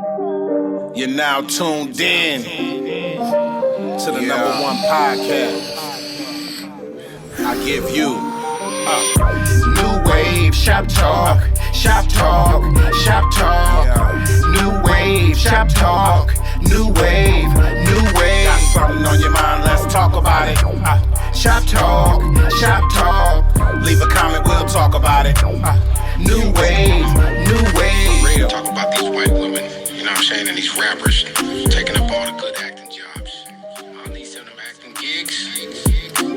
You're now tuned in to the number one podcast. I give you New Wave Shop Talk, Shop Talk, Shop Talk. New Wave Shop Talk, New Wave, New Wave. Got something on your mind? Let's talk about it. Shop Talk, Shop Talk. Leave a comment, we'll talk about it. New Wave, New Wave. Talk about these white women, you know what I'm saying, and these rappers taking up all the good acting jobs. All these them acting gigs.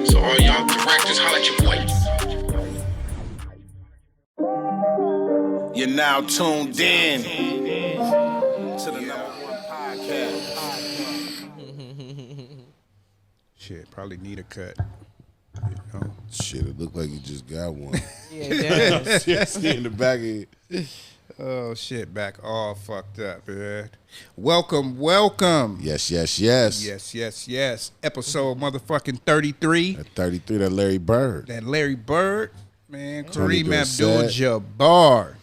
So all y'all directors, holla at your boy. You're now tuned in to the number one podcast. Shit, probably need a cut. You know? Shit, it looked like you just got one. Yeah, it does. Seriously, in the back of it. Oh, shit, back all fucked up, man. Welcome. Yes. Yes. Episode motherfucking 33. At 33, that Larry Bird. That Larry Bird, man, Tony Kareem Dorsett. Abdul-Jabbar.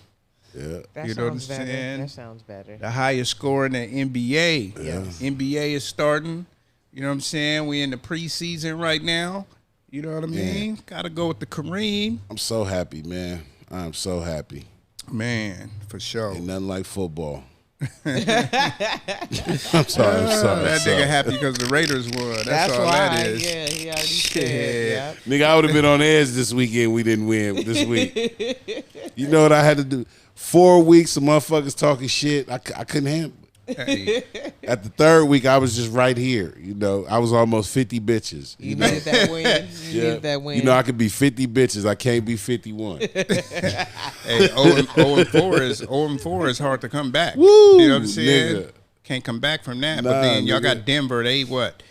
Yeah. That You know what I'm sounds better. saying? That sounds better. The highest score in the NBA. Yeah. NBA is starting. You know what I'm saying? We in the preseason right now. You know what I mean? Gotta go with the Kareem. I'm so happy, man. I'm so happy. Man, for sure. Ain't nothing like football. I'm sorry. That nigga happy because the Raiders won. That's all why. that is. Yeah, he already Shit. said. Yep. Nigga, I would have been on edge this weekend. We didn't win this week. You know what I had to do? 4 weeks of motherfuckers talking shit. I couldn't handle it. Hey, At the third week, I was just right here. You know, I was almost 50 bitches. You needed that win. You needed that win. You know, I could be 50 bitches. I can't be 51. hey, 0-4 is hard to come back. Woo, you know what I'm saying? nigga. Can't come back from that. Nah, but then y'all nigga. got Denver. They what?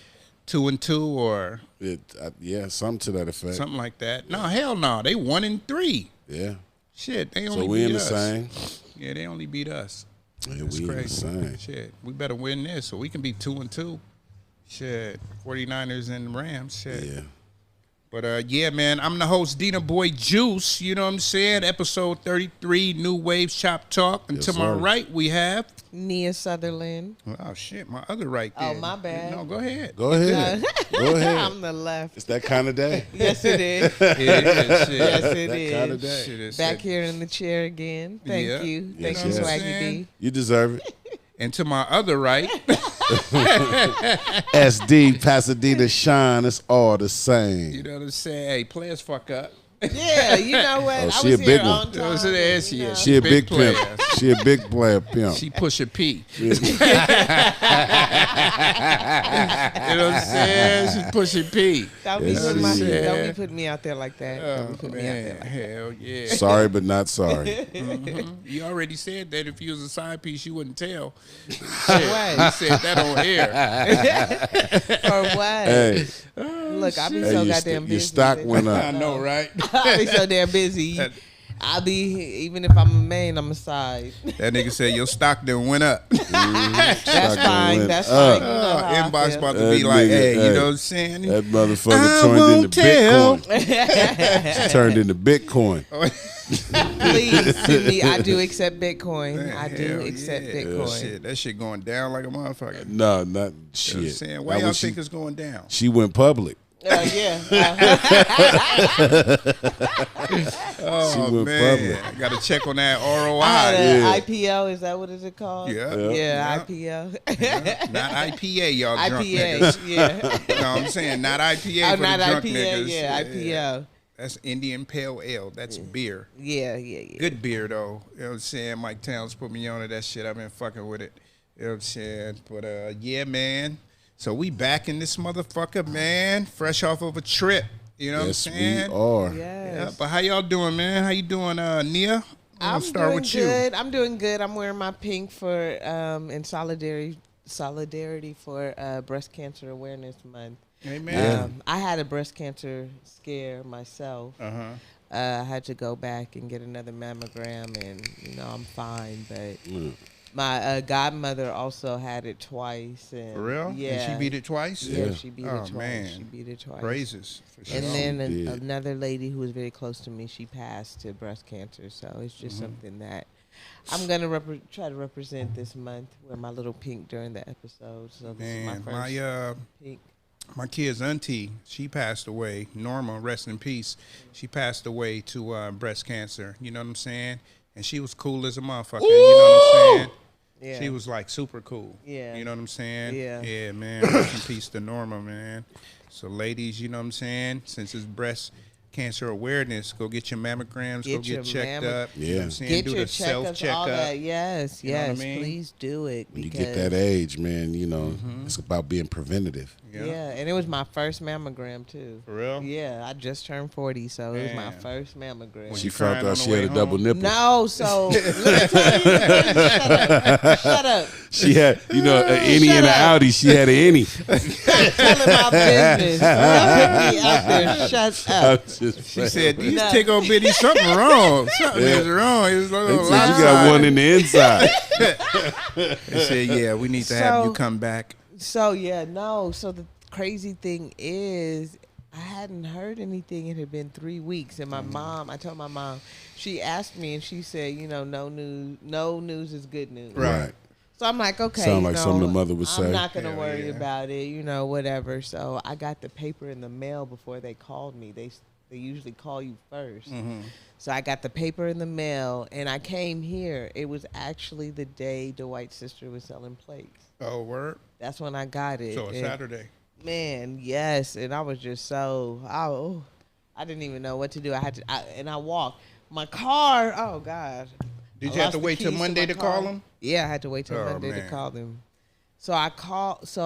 2-2 or Yeah, something to that effect. something like that. No, hell no. They 1-3. Yeah. Shit, they only So we beat in the us. same. Yeah, they only beat us. Yeah, That's we in the crazy. same. Shit, we better win this so we can be 2-2. Shit, 49ers and Rams. Shit. Yeah. But yeah, man, I'm the host, Dina Boy Juice. You know what I'm saying? Episode 33, New Wave Shop Talk. And Yes, to my sir. right, we have. Nia Sutherland. Oh shit, my other right Oh, there. my bad. No, go ahead. Go ahead. Go ahead. I'm the left. It's that kind of day. Yes, it is. It is. Shit. Yes, it That is. kind of day. Shit is Back shit. here in the chair again. Thank Yeah. you. Yes, Thank you, yes. Swaggy D. You deserve it. And to my other right, SD, Pasadena, Shine, it's all the same. you know what I'm saying? Hey, players fuck up. Yeah, you know what? Oh, I she was a here big one. on You know what I'm time. saying? She is. She a big player. pimp. She a big player pimp. She push a P. You know what I'm saying? She push a P. Don't Yes, be she is. don't be putting me out there like that. Don't be Oh, putting me out there man. like that. Hell yeah. Sorry, but not sorry. You already said that if you was a side piece, you wouldn't tell. For You what? said that on air. For what? Hey, Look, I be hey, so your, goddamn busy. your stock went I up. know, right? I be so damn busy. I be, even if I'm a main, I'm a side. That nigga said your stock done went up. That's Stock fine. went That's up. fine. You know how I Inbox feel. about to That be like, nigga, hey, you hey. know what I'm saying? That motherfucker I turned won't into tell. Bitcoin. She turned into Bitcoin. Please send me. I do accept Bitcoin. I do Hell accept yeah. Bitcoin. Shit, that shit going down like a motherfucker. No, not You know what I'm shit. saying? Why That y'all was think she, it's going down? she went public. Yeah. Oh, went man. public. I got to check on that I had ROI. an Yeah. IPO. Is that what is it called? Yeah. Yeah, IPO. Not IPA, y'all drunk IPA. niggas. Yeah. No, I'm saying not IPA Oh, for not the drunk IPA. niggas. Yeah, IPO. That's Indian Pale Ale. That's beer. Yeah. Good beer, though. You know what I'm saying? Mike Towns put me on to that shit. I've been fucking with it. You know what I'm saying? But, yeah, man. So we back in this motherfucker, man. Fresh off of a trip. You know Yes, what I'm we saying? are. Yeah, Yes. but how y'all doing, man? How you doing, Nia? I'm start doing with you. good. I'm doing good. I'm wearing my pink for in solidarity for Breast Cancer Awareness Month. Amen. I had a breast cancer scare myself. I had to go back and get another mammogram, and I'm fine. But my godmother also had it twice. And For real? Yeah. And she beat it twice? Yeah, she beat Oh, it twice. man. She beat it twice. Praises. For sure. And then did. another lady who was very close to me, she passed to breast cancer. So it's just something that I'm gonna try to represent this month. Wear my little pink during the episode. So this is my first pink. My kid's auntie, she passed away. Norma, rest in peace. She passed away to breast cancer. You know what I'm saying? And she was cool as a motherfucker. Ooh! You know what I'm saying? Yeah. She was like super cool. Yeah. You know what I'm saying? Yeah. Yeah, man. Rest in peace to Norma, man. So ladies, you know what I'm saying? Since it's breast cancer awareness, go get your mammograms, go get checked up. Yeah. You know what I'm saying? Get do your the self-checkup. all that. Yes, you know yes. what I mean? Please do it. When you get that age, man, you know, it's about being preventative. Yeah, and it was my first mammogram, too. For real? Yeah, I just turned 40, so it was my first mammogram. Was She felt like she had a double nipple. No, so let me tell you. Shut up. She had, you know, an innie and an outie. She had an innie. Stop telling my business. Don't put me out there. Shut up. She said, these tickle bitties, something wrong. Something is wrong. It was a little you got one in the inside. They said, yeah, we need to have you come back. So, So the crazy thing is, I hadn't heard anything. It had been 3 weeks. And my mom, I told my mom, she asked me and she said, you know, no news is good news. Right. So I'm like, okay. Sound like something the mother would say. I'm not going to worry about it, you know, whatever. So I got the paper in the mail before they called me. They usually call you first. So I got the paper in the mail, and I came here. It was actually the day Dwight's sister was selling plates. Oh, word? That's when I got it. So a Saturday. Man, yes. And I was just I didn't even know what to do. I walked. My car, oh, God. Did you have to wait till Monday to call them? Yeah, I had to wait till Monday to call them. So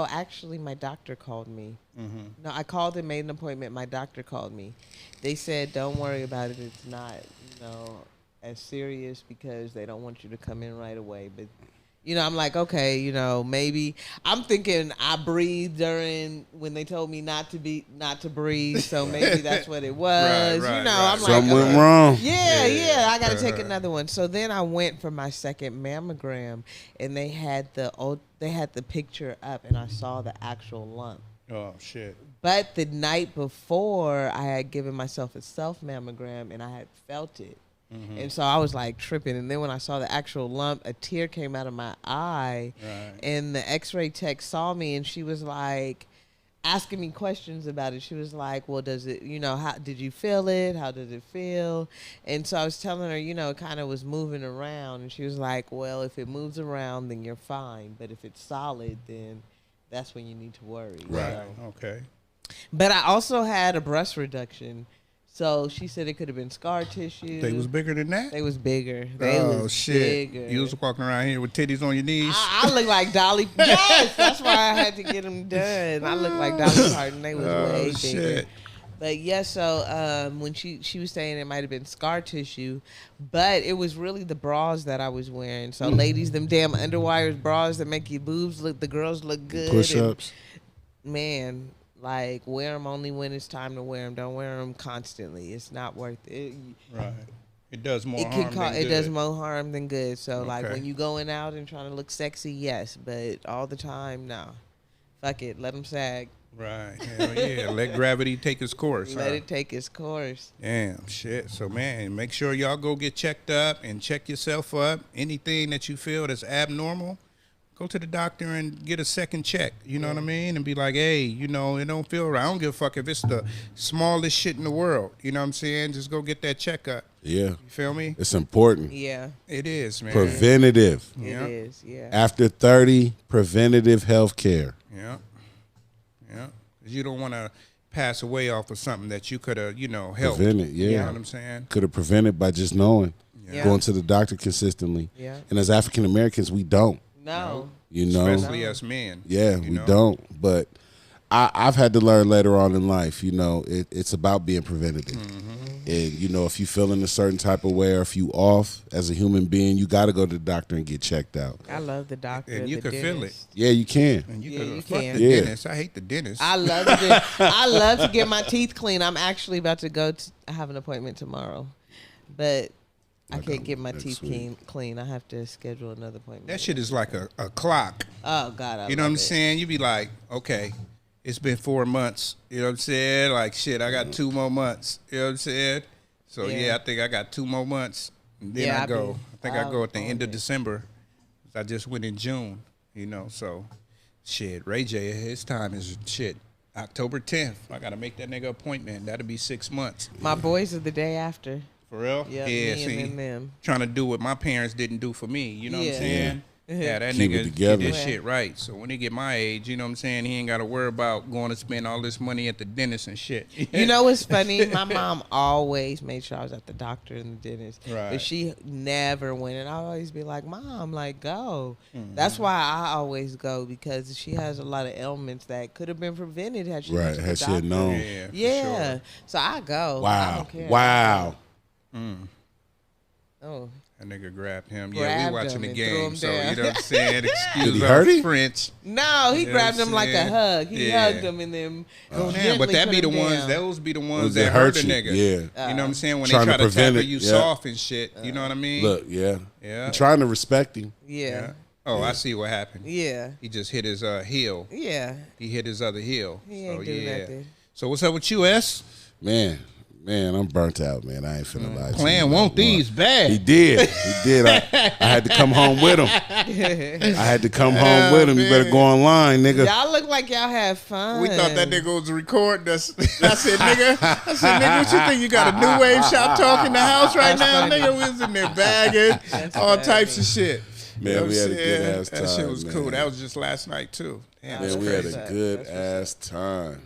actually my doctor called me. No, I called and made an appointment. My doctor called me. They said, don't worry about it. It's not, you know, as serious because they don't want you to come in right away. But, you know, I'm like, okay, you know, maybe. I'm thinking I breathed during when they told me not to breathe. So maybe that's what it was. Right, you know, right. I'm Something like, went wrong. Yeah, I got to take another one. So then I went for my second mammogram, and they had the picture up, and I saw the actual lump. Oh, shit. But the night before, I had given myself a self-mammogram, and I had felt it. And so I was, like, tripping. And then when I saw the actual lump, a tear came out of my eye. Right. And the x-ray tech saw me, and she was, like, asking me questions about it. She was like, well, does it, you know, how did you feel it? How did it feel? And so I was telling her, you know, it kind of was moving around. And she was like, well, if it moves around, then you're fine. But if it's solid, then that's when you need to worry. Right. So. Okay. But I also had a breast reduction. So she said it could have been scar tissue. They was bigger than that? They was bigger. Shit. Bigger. You was walking around here with titties on your knees? I look like Dolly. Yes, that's why I had to get them done. I look like Dolly Parton. They was way bigger. But yeah, so when she was saying it might have been scar tissue, but it was really the bras that I was wearing. So ladies, them damn underwires bras that make your boobs look, the girls look good. Push-ups. Man, like, wear them only when it's time to wear them. Don't wear them constantly. It's not worth it. Right. It does more harm than good. It does more harm than good. So, like, when you going out and trying to look sexy, yes. But all the time, no. Fuck it. Let them sag. Right. Hell yeah. Let gravity take its course. Let it take its course. Damn, shit. So, man, make sure y'all go get checked up and check yourself up. Anything that you feel that's abnormal, go to the doctor and get a second check. You know what I mean? And be like, hey, you know, it don't feel right. I don't give a fuck if it's the smallest shit in the world. You know what I'm saying? Just go get that checkup. Yeah. You feel me? It's important. Yeah. It is, man. Preventative. It is, yeah. After 30, preventative health care. Yeah. Yeah. You don't want to pass away off of something that you could have, you know, helped. Prevent it, yeah. You know what I'm saying? Could have prevented by just knowing. Yeah. Going to the doctor consistently. Yeah. And as African Americans, we don't. No. You know? Especially as men. Yeah, we don't. But I've had to learn later on in life, you know, it's about being preventative. And, you know, if you feel in a certain type of way or if you off as a human being, you got to go to the doctor and get checked out. I love the doctor. And you can feel it. Yeah, you can. And you you fuck can. the dentist. I hate the dentist. I love to get my teeth clean. I'm actually about to go I have an appointment tomorrow. But I can't get my teeth clean. I have to schedule another appointment. That shit is like a clock. Oh, God. You know what I'm saying? You be like, okay, it's been 4 months. You know what I'm saying? Like, shit, I got 2 more months. You know what I'm saying? So, yeah I think I got 2 more months. Then Yeah, I go. I think I go at the end of it. December. I just went in June, you know. So, shit, Ray J, his time is shit. October 10th. I gotta make that nigga appointment. That'll be 6 months. My boys are the day after. For real? Yep, Yeah. me See, and them. trying to do what my parents didn't do for me. You know what I'm Yeah. saying? Yeah, that Keep it nigga together. get this shit right. So when they get my age, you know what I'm saying, he ain't got to worry about going to spend all this money at the dentist and shit. You know what's funny? My mom always made sure I was at the doctor and the dentist. Right. But she never went. And I always be like, Mom, like, go. Mm-hmm. That's why I always go, because she has a lot of ailments that could have been prevented had she went Right, to the had she had doctor. known. Yeah, for Yeah. sure. So I go. I Wow. don't care. Wow. Oh. That nigga grabbed him. Yeah, Grabbed we watching him the and threw game, him so down. you know what I'm saying? Did Excuse he our hurt him? French. No, he You know grabbed what him I'm like a saying? hug. He Yeah. hugged him and then Damn, gently but that put be the him ones, down. those be the ones Ones that that hurt hurt a you, nigga. yeah. You know what I'm saying? When Trying they to try to prevent tackle it, you yeah. soft and shit. You know what I mean? Look, yeah. Yeah. I'm trying to respect him. Yeah. Oh, I see what happened. Yeah. He just hit his heel. Yeah. He hit his other heel. He ain't so, do yeah. nothing. So what's up with you, S? Man, I'm burnt out, man. I ain't finna lie to you. Playing want these bad. He did. I had to come home with him. I had to come home with him. You better go online, nigga. Y'all look like y'all had fun. We thought that nigga was recording us. I said, nigga, what you think? You got a new wave shop talk in the house right now, nigga? We was in there bagging, all types of shit. Man, You know we what had I'm a good saying? ass That shit time, was man. cool. That was just last night too. Damn, that's Man, we had crazy. a good ass time.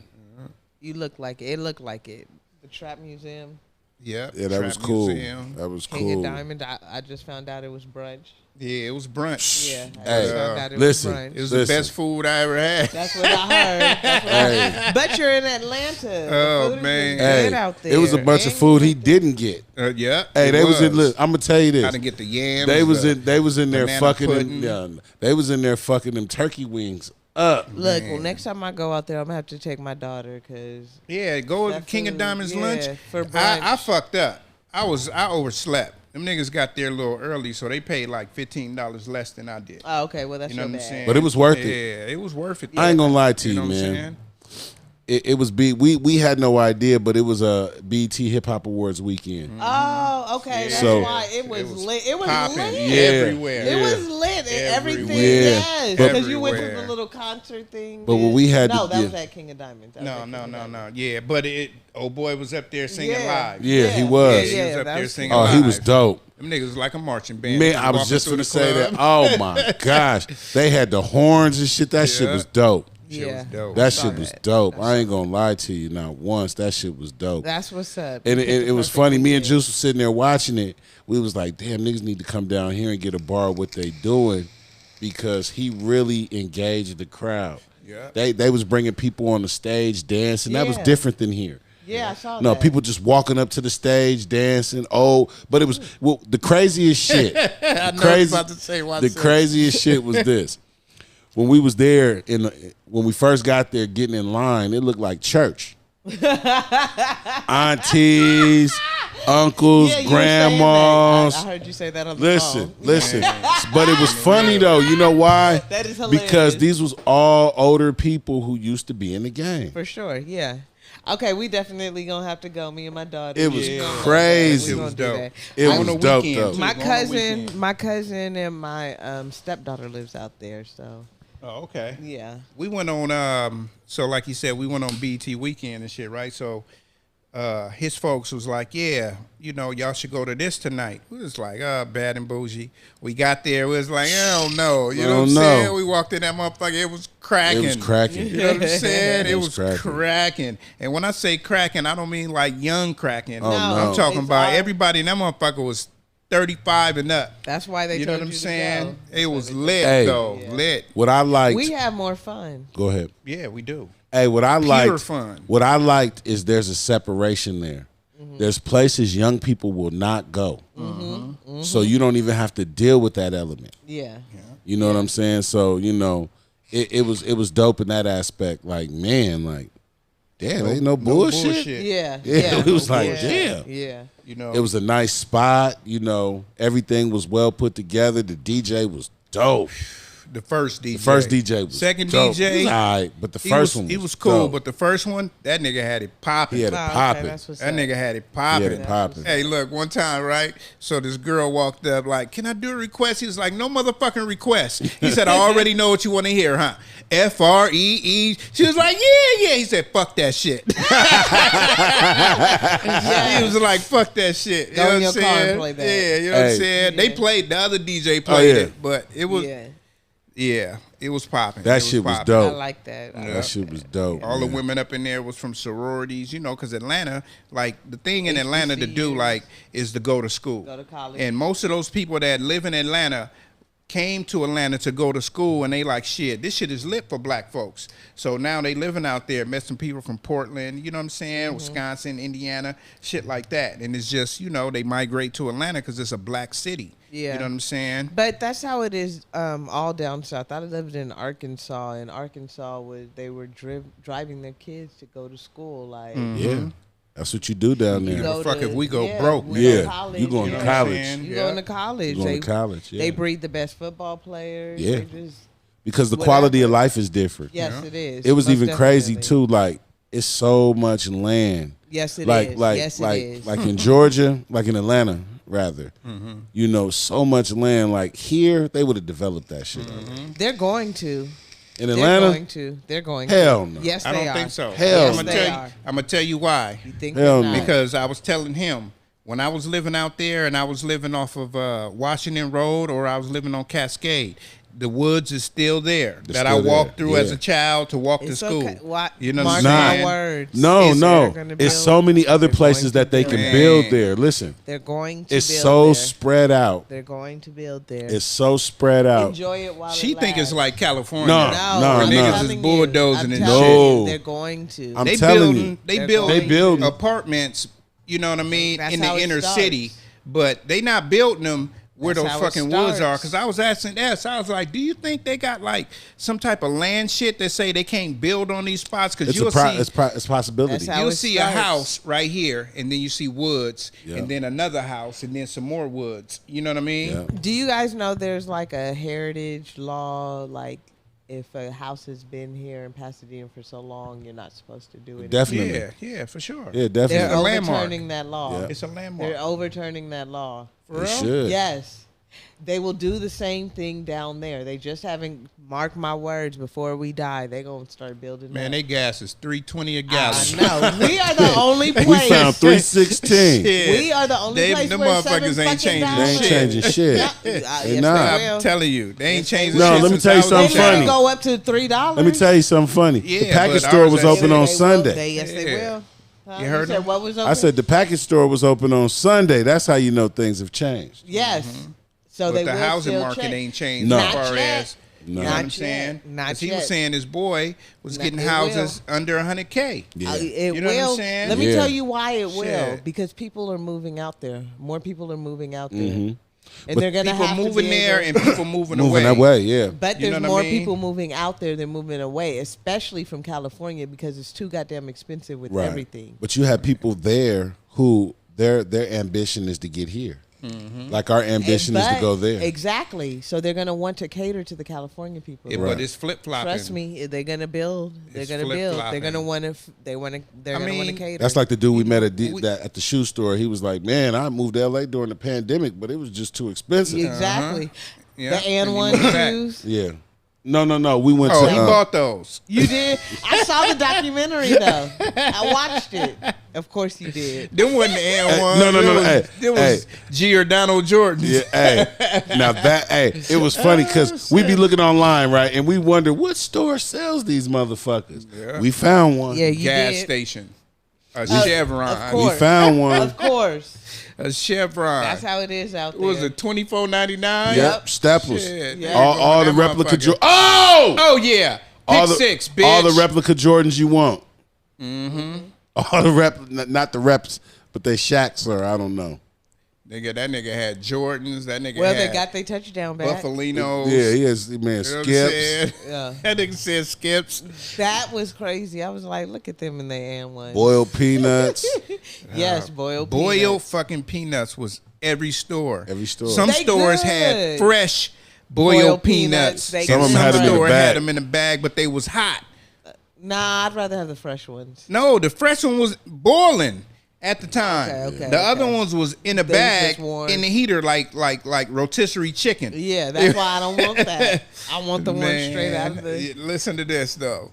You look like it. It looked like it. The Trap Museum, Yep. Yeah, that Trap was cool. Museum. That was King cool. of Diamond. I just found out it was brunch. Yeah, it was brunch. Yeah, I Hey, just found out it listen. was brunch. It was Listen. the best food I ever had. That's what I heard. That's what I heard. But you're in Atlanta. The Oh, food is man. good Hey, out there. it was a bunch of And food he you- didn't get. Yeah. Hey, it they was in. was. Look, I'm gonna tell you I this. didn't get the yams. They was in there banana fucking pudding. them. Yeah, they was in there fucking them turkey wings up. Look, well, next time I go out there, I'm gonna have to take my daughter because Yeah, go to That King of food, Diamonds yeah, lunch. for I brunch. fucked up. I overslept. Them niggas got there a little early, so they paid like $15 less than I did. oh, okay, well that's You know your what I'm bad. saying? But it was worth it. Yeah, it was worth it. I ain't gonna lie to you, know what I'm man. saying? It was we had no idea, but it was a BET Hip Hop Awards weekend. Oh, okay. That's So- why it was lit. It was popping lit. everywhere. It was lit. Everything. Everywhere. Yes. But- Because you went to the Everywhere. little concert thing. But when we had no, to- that was yeah. at King of Diamonds. That was No, at King of Diamonds. no. Yeah, but old boy was up there singing Yeah. live. Yeah, he Yeah, was. He yeah, was up that there was singing Oh, live. he was dope. Them niggas was like a marching band. Man, They I was walking just through gonna the say that. club. Oh my gosh, they had the horns and shit. That shit Yeah. was dope. Shit was Yeah. dope. That Saw shit was that. dope. I ain't gonna lie to you. Not once. That shit was dope. That's what's up. And You picked it the was perfect funny. Me and weekend. Juice was sitting there watching it. We was like, damn, niggas need to come down here and get a bar of what they doing because he really engaged the crowd. Yeah. They was bringing people on the stage dancing. That was Yeah. different than here. Yeah, I saw No, that. people just walking up to the stage dancing. Oh, but it was the craziest shit. I know I was about to say what I the said. craziest shit was this. When we was there when we first got there getting in line, it looked like church. Aunties, uncles, Yeah, you were saying that. grandmas. I heard you say that on the phone. Listen. But it was funny though. You know why? That is hilarious. Because these was all older people who used to be in the game. For sure, yeah. Okay, we definitely gonna have to go. Me and my daughter. It was We gonna- crazy. we It gonna was do dope. that. It On was the dope weekend, though. too. My Go on the cousin, weekend. my cousin, and my stepdaughter lives out there. So Oh, okay. yeah. We went on so like you said, we went on BT weekend and shit, right? So his folks was like, yeah, you know, y'all should go to this tonight. We was like, bad and bougie. We got there, we was like, I don't know. You know what I'm don't know. saying? We walked in that motherfucker, it was cracking. It was cracking. You know what I'm saying? It was cracking. cracking. And when I say cracking, I don't mean like young cracking. Oh, no. I'm talking It's about all- everybody in that motherfucker was 35 and up. That's why they You know told what I'm you to saying? go. It was lit Hey. though. Yeah. Lit. What I liked. We have more fun. Go ahead. Yeah, we do. Hey, what I Pure liked, fun. what I liked is there's a separation there. There's places young people will not go, so you don't even have to deal with that element. Yeah. You know what I'm saying? So you know, it was dope in that aspect. Like man, like damn, ain't no bullshit. Yeah. Yeah, it was like, yeah. damn. Yeah. You know, It was a nice spot. You know, everything was well put together. The DJ was dope. The first DJ. The first DJ was second dope. DJ. He was all right, but the first one was he was cool, dope. but the first one, that nigga had it popping. He had it Oh, okay, popping. that's what's That up. nigga had it popping. He had it popping. Hey, look, one time, right? So this girl walked up like, "Can I do a request?" He was like, "No motherfucking request." He said, "I already know what you want to hear, huh?" FREE. She was like, "Yeah, yeah." He said, "Fuck that shit." He was like, "Fuck that shit." You Go know in what your I'm car and saying? play that. Yeah, you know what I'm Hey. saying? They Yeah. played, the other DJ played yeah. it, but it was, Yeah, it was popping. That shit was popping. I dope. like that. That shit was dope. All the man. women up in there was from sororities, you know, because Atlanta, like the thing in Atlanta to do, HBCUs. like, is to go to school. Go to college. And most of those people that live in Atlanta came to Atlanta to go to school, and they like, shit, this shit is lit for black folks. So now they living out there, met some people from Portland, you know what I'm saying, Mm-hmm. Wisconsin, Indiana, shit like that. And it's just, you know, they migrate to Atlanta because it's a black city. Yeah. You know what I'm saying? But that's how it is all down south. I lived in Arkansas, and Arkansas they were driving their kids to go to school. Like Yeah, that's what you do down You there. know, fuck if we go yeah, broke. we go to Yeah, college, you going You to know what I'm college saying? You Yeah. going to college. You going to college, yeah. They breed the best football players. Yeah. They just, because the whatever. quality of life is different. yes, it is. It was Most even crazy definitely. too. Like it's so much land. Yes, it like is. like Yes, it like is. like in Georgia, like in Atlanta, rather. Mm-hmm. You know, so much land. Like here, they would have developed that shit. They're going to. In They're Atlanta, going to. They're going hell to. no. Yes, I they don't are. think so. Hell I'm no. gonna They tell are. you. I'm gonna tell you why. You think Hell they're no. not. Because I was telling him when I was living out there, and I was living off of Washington Road, or I was living on Cascade. The woods is still there They're that I still walked there, through as yeah. a child to walk to It's school. okay. Why- You know Mark what I'm my saying? words. No, Is they're no. gonna It's build- so many other they're places going that to they build can it. build Man. there. Listen, They're going to it's build so there. spread out. They're going to build there. It's so spread out. Enjoy it while She it think it's lasts. like California. No, No, no, I'm no. Niggas is telling you, bulldozing I'm and telling shit. you, No. they're going to. I'm They telling building, you. they They're building, They building. apartments. You know what I mean, That's in how the it inner starts. city, but they not building them where That's those how it fucking woods are. starts. Because I was asking S, I was like, do you think they got like some type of land shit that say they can't build on these spots? Because It's you'll see. it's possibility. That's how You'll it see a starts. house right here, and then you see woods, Yeah. and then another house, and then some more woods. You know what I mean? Yeah. Do you guys know there's like a heritage law, like if a house has been here in Pasadena for so long, you're not supposed to do it. Definitely. Yeah, yeah, for sure. Yeah, They're definitely. a landmark. overturning that law. Yeah. It's a landmark. They're overturning that law. For They real? should. Yes. They will do the same thing down there. They just haven't, mark my words, before we die, they're going to start building Man, up. they gas is $3.20 a gallon. I know. We are the only place. We found 316. Shit. We are the only They- place them where motherfuckers $7 ain't changing fucking They ain't shit. changing shit. Yeah, They yes, not. they will. I'm telling you, they ain't Yes, they changing will. No, shit let me since tell you I was a something They child. funny. go up to $3. Let me tell you something funny. Yeah, The package but store ours was ain't- open They on will. Sunday. Yes, they Yeah. will. Huh? You heard said them? what was open? I said the package store was open on Sunday. That's how you know things have changed. yes. So But they the will housing still market change. ain't changed No. as Not far yet. as No. you know what I'm Not saying. yet. Not 'Cause he was yet. saying his boy was No, getting it houses under 100K. Yeah. It You know what I'm will. saying? Let me Yeah. tell you why it will. Shit. Because people are moving out there. More people are moving out there, Mhm. and But they're gonna People have to moving be there able- and people moving Moving away. that way, yeah. But You know there's what I more mean? people moving out there than moving away, especially from California because it's too goddamn expensive with Right. everything. But you have people there who their ambition is to get here. Like our ambition is to But- go there. Exactly. So they're gonna want to cater to the California people. Yeah, Right. But it's flip flopping. Trust me, they're gonna build. They're It's gonna build. They're flip-flopping. gonna want to. They're gonna want to mean, cater. That's like the dude we met at We- the shoe store. He was like, "Man, I moved to LA during the pandemic, but it was just too expensive." exactly. Yeah. The And and you one moved back. shoes. Yeah. No. We went Oh, to. he bought those. You did. I saw the documentary though. I watched it. Of course you did. Them wasn't the Air Ones. no. Them Hey, was Giordano Jordan. Yeah, hey. Now that, it was funny because we be looking online, right, and we wonder what store sells these motherfuckers. Yeah. We found one. Yeah, you Gas did. station. A Chevron. of We course. found one. Of course. A Chevron. That's how it is out there. What was it, $24.99? Yep, Staples. Shit. Yeah. All the That replica. motherfucker. Oh, Oh, yeah. Pick six, bitch. all the replica Jordans you want. Mm-hmm. All the not the reps, but they Shaqs or I don't know. Nigga, that nigga had Jordans. That nigga Well, had they got their touchdown back. Buffalinos. Yeah, he has man You know what I'm Skips. saying? Yeah. That nigga said Skips. That was crazy. I was like, look at them in their and one. Boiled peanuts. Yes, boiled. Boiled peanuts. fucking peanuts was every store. Every store. Some They stores good. had fresh boiled peanuts. They Some of them Some had 'em in the store bag. had them in the bag, but they was hot. Nah, I'd rather have the fresh ones. No, the fresh one was boiling at the time. Okay, the other okay. ones was in a They was bag just warm. in the heater, like rotisserie chicken. Yeah, that's why I don't want that. I want the one straight out of the. Listen to this though.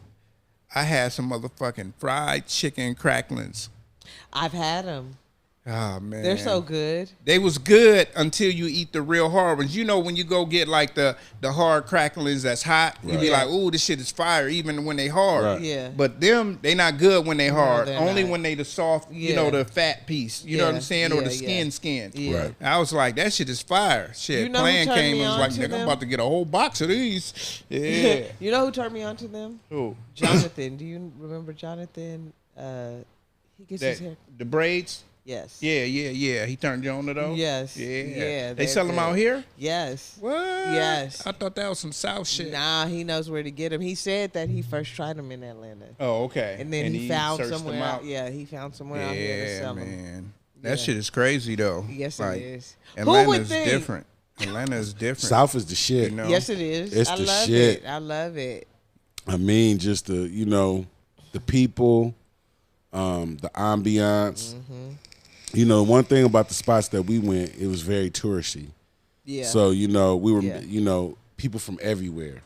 I had some motherfucking fried chicken cracklings. I've had them. Oh man, They're so good. They was good until you eat the real hard ones. You know when you go get like the hard cracklings that's hot, you be Right. like, "Ooh, this shit is fire," even when they hard. Right. Yeah. But them, they not good when they hard. they're Only not. when they the soft, you Yeah. know, the fat piece. You know what I'm Yeah, saying, or the yeah, skin. Yeah. Right. I was like, that shit is fire. Shit, You know who plan turned came me and was on like, to nigga, I'm them? about to get a whole box of these. Yeah. You know who turned me on to them? Who? Jonathan. Do you remember Jonathan? He gets his hair. The braids. Yes. Yeah. He turned you on to those. Yes. Yeah. Yeah, They they're sell them good. out here. Yes. What? Yes. I thought that was some South shit. Nah, he knows where to get them. He said that he first tried them in Atlanta, Oh, okay. and then he found searched somewhere them out. Yeah, he found somewhere out here to Yeah, sell them. man. Yeah. That shit is crazy though. Yes, Like, it is. Atlanta's Who would think? different. Atlanta is different. South is the shit. You know? Yes, it is. It's I the love shit. it. I love it. I mean, just the people, the ambiance. You know, one thing about the spots that we went, it was very touristy. Yeah. So we were, Yeah. people from everywhere.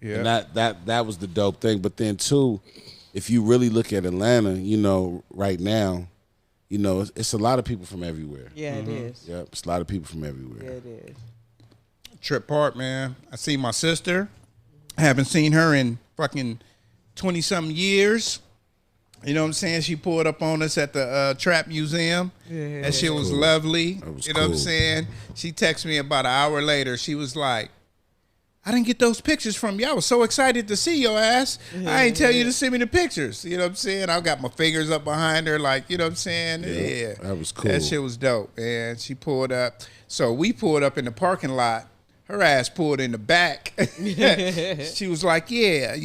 Yeah. And that was the dope thing. But then too, if you really look at Atlanta, right now, it's a lot of people from everywhere. Yeah, it is. Yep, it's a lot of people from everywhere. Yeah, it is. Trip Park, man. I see my sister. I haven't seen her in fucking 20-something years. You know what I'm saying? She pulled up on us at the Trap Museum. Yeah. That shit was Cool. lovely. That was You know what I'm cool. saying? She texted me about an hour later. She was like, I didn't get those pictures from you. I was so excited to see your ass. I ain't tell you to send me the pictures. You know what I'm saying? I got my fingers up behind her, like, you know what I'm saying? Yeah. That was cool. That shit was dope. And she pulled up. So we pulled up in the parking lot. Her ass pulled in the back. She was like, yeah,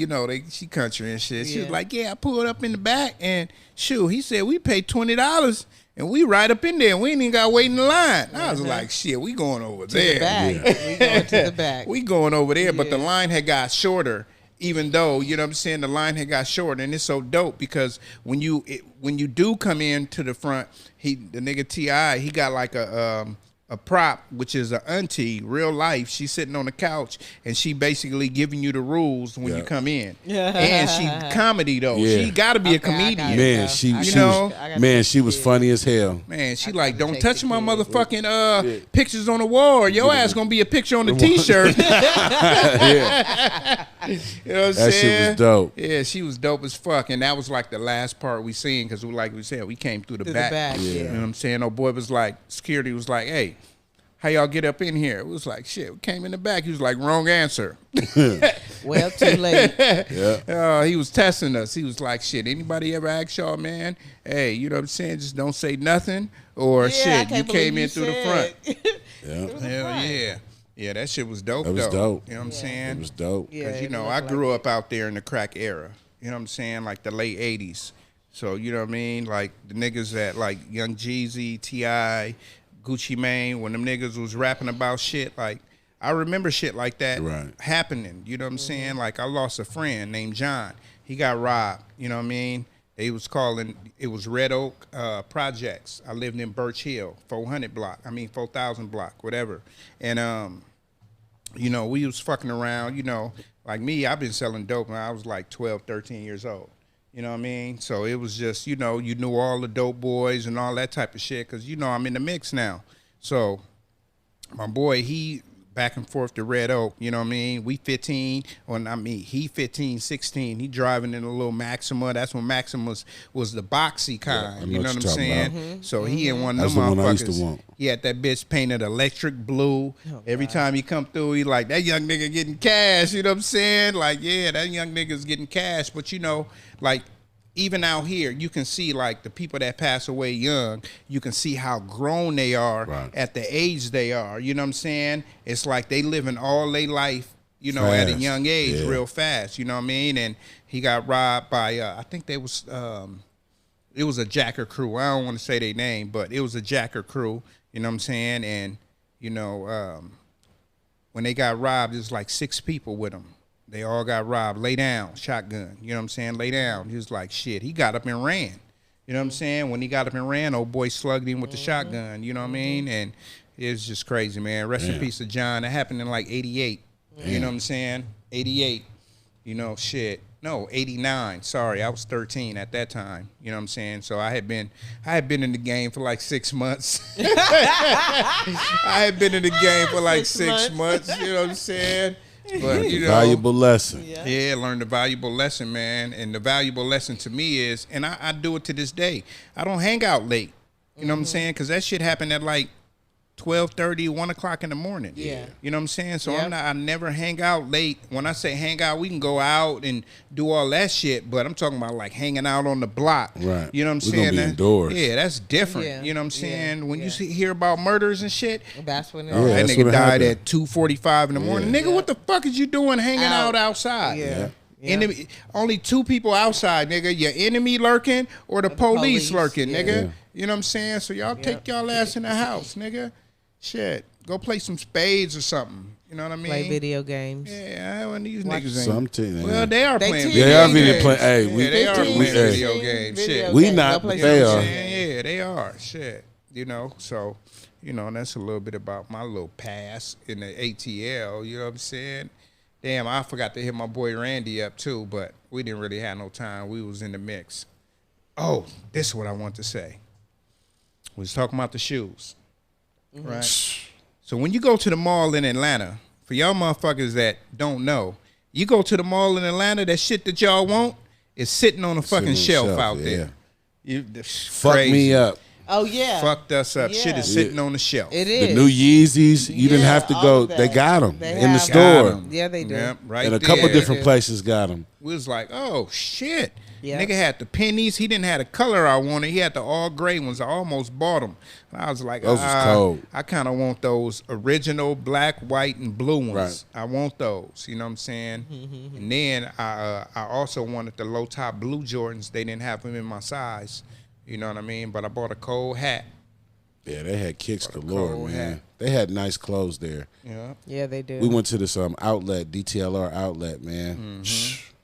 she country and shit. She was Yeah. like, yeah, I pulled up in the back. And shoot, he said, we paid $20 and we right up in there. We ain't even got to wait in the line. I was like, shit, we going over To there. the back. We going to the back. We going over there, but the Yeah. line had got shorter. Even though, you know what I'm saying, the line had got short, and it's so dope because when you do come in to the front, the nigga T.I., he got like a prop, which is an auntie, real life. She's sitting on the couch, and she basically giving you the rules when you Yeah. come in. Yeah. And she comedy though. Yeah. She got to be a Okay, I got comedian. it. Man, Yeah. she, I she got was, it. I got man, it. she was funny as hell. Man, she I like, gotta don't take touch the my kid. motherfucking pictures on the wall, or your ass gonna be a picture on the T-shirt. Yeah, You know what I'm that saying? shit was dope. Yeah, she was dope as fuck, and that was like the last part we seen because, like we said, we came through the To back. the back. You Yeah. know what I'm saying? Oh boy was like, security was like, "Hey, how y'all get up in here?" It was like, "Shit, we came in the back." He was like, "Wrong answer." Well, too late. Yeah. He was testing us. He was like, "Shit, anybody ever ask y'all, man? Hey, you know what I'm saying? Just don't say nothing, or Yeah, I shit, you can't came believe in you through the front." Yeah. Hell yeah. Yeah, that shit was dope, That was though. dope. You know what I'm saying? It was dope. Yeah, Because, it I looked grew like up out there in the crack era. You know what I'm saying? Like the late 80s. So, you know what I mean? Like the niggas that like Young Jeezy, T.I., Gucci Mane, when them niggas was rapping about shit, like I remember shit like that Right. happening. You know what I'm saying? Like I lost a friend named John. He got robbed. You know what I mean? It was Red Oak Projects. I lived in Birch Hill, 4,000 block, whatever. And, we was fucking around, like me, I've been selling dope when I was like 12, 13 years old. You know what I mean? So it was just, you knew all the dope boys and all that type of shit because, I'm in the mix now. So my boy, he back and forth to Red Oak, you know what I mean? We 15, or not me, he 15, 16. He driving in a little Maxima. That's when Maxima was the boxy kind. I know You know what what I'm you're talking saying? about. So he in one of That's them the one I motherfuckers. used to want. He had that bitch painted electric blue. Every time he come through, he like, that young nigga getting cash, you know what I'm saying? Like, yeah, that young nigga's getting cash. But, like, even out here, you can see, like, the people that pass away young, you can see how grown they are Right. at the age they are. You know what I'm saying? It's like they living all their life, at a Fast. young age, Yeah. real fast. You know what I mean? And he got robbed by, I think they was, it was a jacker crew. I don't want to say their name, but it was a jacker crew. You know what I'm saying? And, when they got robbed, there's like 6 people with them. They all got robbed. Lay down, shotgun. You know what I'm saying? Lay down. He was like, shit. He got up and ran. You know what I'm saying? When he got up and ran, old boy slugged him with the shotgun. You know what I mean? And it was just crazy, man. Rest in peace to John. That happened in like 88. You know what I'm saying? 88. You know, shit. No, 89. Sorry, I was 13 at that time. You know what I'm saying? So I had been in the game for like 6 months. I had been in the game for like 6 months. You know what I'm saying? But you know, valuable lesson. Yeah, learned a valuable lesson, man. And the valuable lesson to me is, and I do it to this day, I don't hang out late. You know what I'm saying? Because that shit happened at like 12:30, 1 o'clock in the morning. Yeah. You know what I'm saying? So I never hang out late. When I say hang out, we can go out and do all that shit, but I'm talking about like hanging out on the block. Right. You know what I'm We're saying? gonna be indoors. Yeah, that's different. Yeah. You know what I'm saying? Yeah. When you hear about murders and shit, That's when that that's nigga what died happened. at 2:45 in the morning. Nigga, what the fuck is you doing hanging out outside? Yeah. Enemy, only 2 people outside, nigga. Your enemy lurking or the police lurking, yeah. nigga. You know what I'm saying? So y'all take y'all ass in the house, nigga. Shit. Go play some spades or something. You know what I mean? Play video games. Yeah, when these Watch niggas ain't. something. Well, they are They playing teach video They are games. video play. Hey, Yeah, we they are playing we video games. Shit. We games. not, Go play but they some are. games. Yeah, they are. Shit. You know, so, you know, that's a little bit about my little past in the ATL. You know what I'm saying? Damn, I forgot to hit my boy Randy up too, but we didn't really have no time. We was in the mix. Oh, this is what I want to say. We was talking about the shoes, right? So when you go to the mall in Atlanta, for y'all motherfuckers that don't know, you go to the mall in Atlanta, that shit that y'all want is sitting on a fucking on the shelf shelf, out yeah. there. Fuck Crazy. me up. Oh yeah. Fucked us up. Shit is sitting on the shelf. It The is. new Yeezys, you didn't Yeah, have to all go. of that. They got them They in the have- store. Got 'em. Yeah, they do. Yep, right And a there. couple different do. places got them. We was like, oh shit. Yeah. Nigga had the pennies. He didn't have the color I wanted. He had the all gray ones. I almost bought them. I was like, Those was cold. I kind of want those original black, white, and blue ones. Right. I want those. You know what I'm saying? And then I also wanted the low top blue Jordans. They didn't have them in my size. You know what I mean? But I bought a cold hat. Yeah, they had kicks What a galore, cold man. hat. They had nice clothes there. Yeah. Yeah, they do. We went to this outlet, DTLR outlet, man.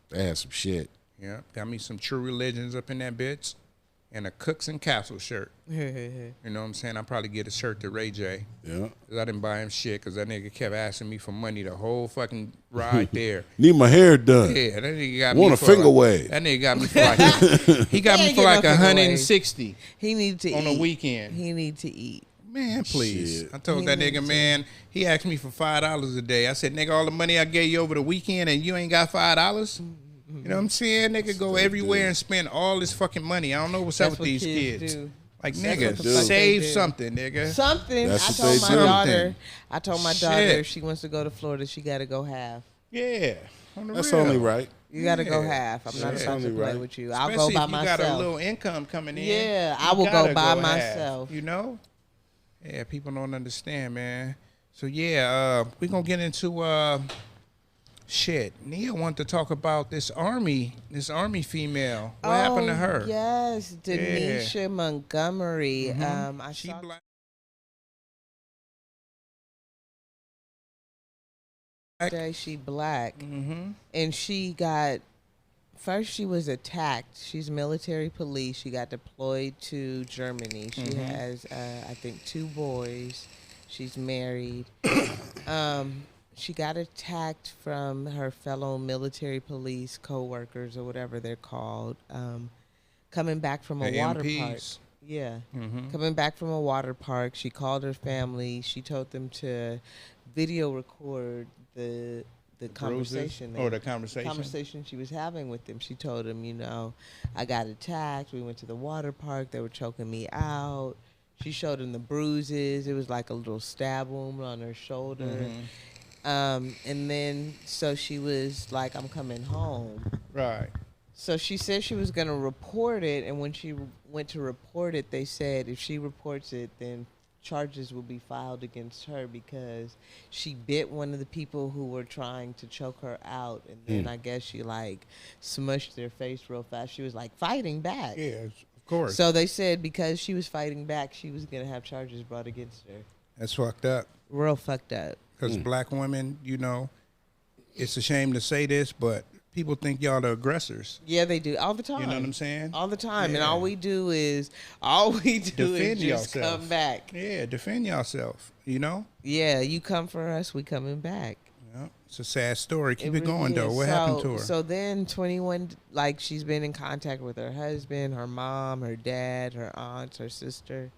They had some shit. Yeah. Got me some True Religions up in that bitch. And a Cooks and Castle shirt. You know what I'm saying? I'll probably get a shirt to Ray J. Yeah. 'Cause I didn't buy him shit because that nigga kept asking me for money the whole fucking ride there. Need my hair done. Yeah, that nigga got Want me a for finger like, wave. That nigga got me for like he got He me ain't for get like no finger 160 He need to on eat. a weekend. He need to eat. Man, please. Shit. I told that nigga, man, he asked me for $5 a day. I said, nigga, all the money I gave you over the weekend and you ain't got $5? You know what I'm saying? Nigga go everywhere and spend all this fucking money. I don't know what's up That's with what these kids. do. Like, That's nigga, what the fuck save they do. something, nigga. Something. That's I what told they my do. daughter. I told my daughter Shit. if she wants to go to Florida, she got to go half. Yeah. On the That's real. only right. You got to go Yeah. half. I'm not Shit. about to Only play right. with you. I'll Especially go by if you myself. got a little income coming in. Yeah, I you will go gotta by half, myself. you know? Yeah, people don't understand, man. So yeah, we're gonna get into shit. Nia wanted to talk about this army female. What happened to her? Yes, Denisha Montgomery. I She saw black. today she black, and she got. First, she was attacked. She's military police. She got deployed to Germany. She has, I think, 2 boys. She's married. She got attacked from her fellow military police co-workers or whatever they're called, coming back from a The water park. MPs. Yeah, coming back from a water park. She called her family. She told them to video record the conversation. Or the conversation. Conversation she was having with them. She told them, you know, I got attacked. We went to the water park. They were choking me out. She showed them the bruises. It was like a little stab wound on her shoulder. And then, so she was like, I'm coming home. Right. So she said she was going to report it. And when she went to report it, they said if she reports it, then charges will be filed against her because she bit one of the people who were trying to choke her out. And then I guess she like smushed their face real fast. She was like fighting back. Yeah, of course. So they said because she was fighting back, she was going to have charges brought against her. That's fucked up. Real fucked up. because black women, you know, it's a shame to say this, but people think y'all the aggressors. Yeah, they do all the time. You know what I'm saying? All the time, Yeah. and all we do is Defend just yourself. come back. Yeah, defend yourself, you know? Yeah, you come for us, we coming back. Yeah. It's a sad story. Keep it really going, though. is. What happened to her? So then 21, like she's been in contact with her husband, her mom, her dad, her aunts, her sister.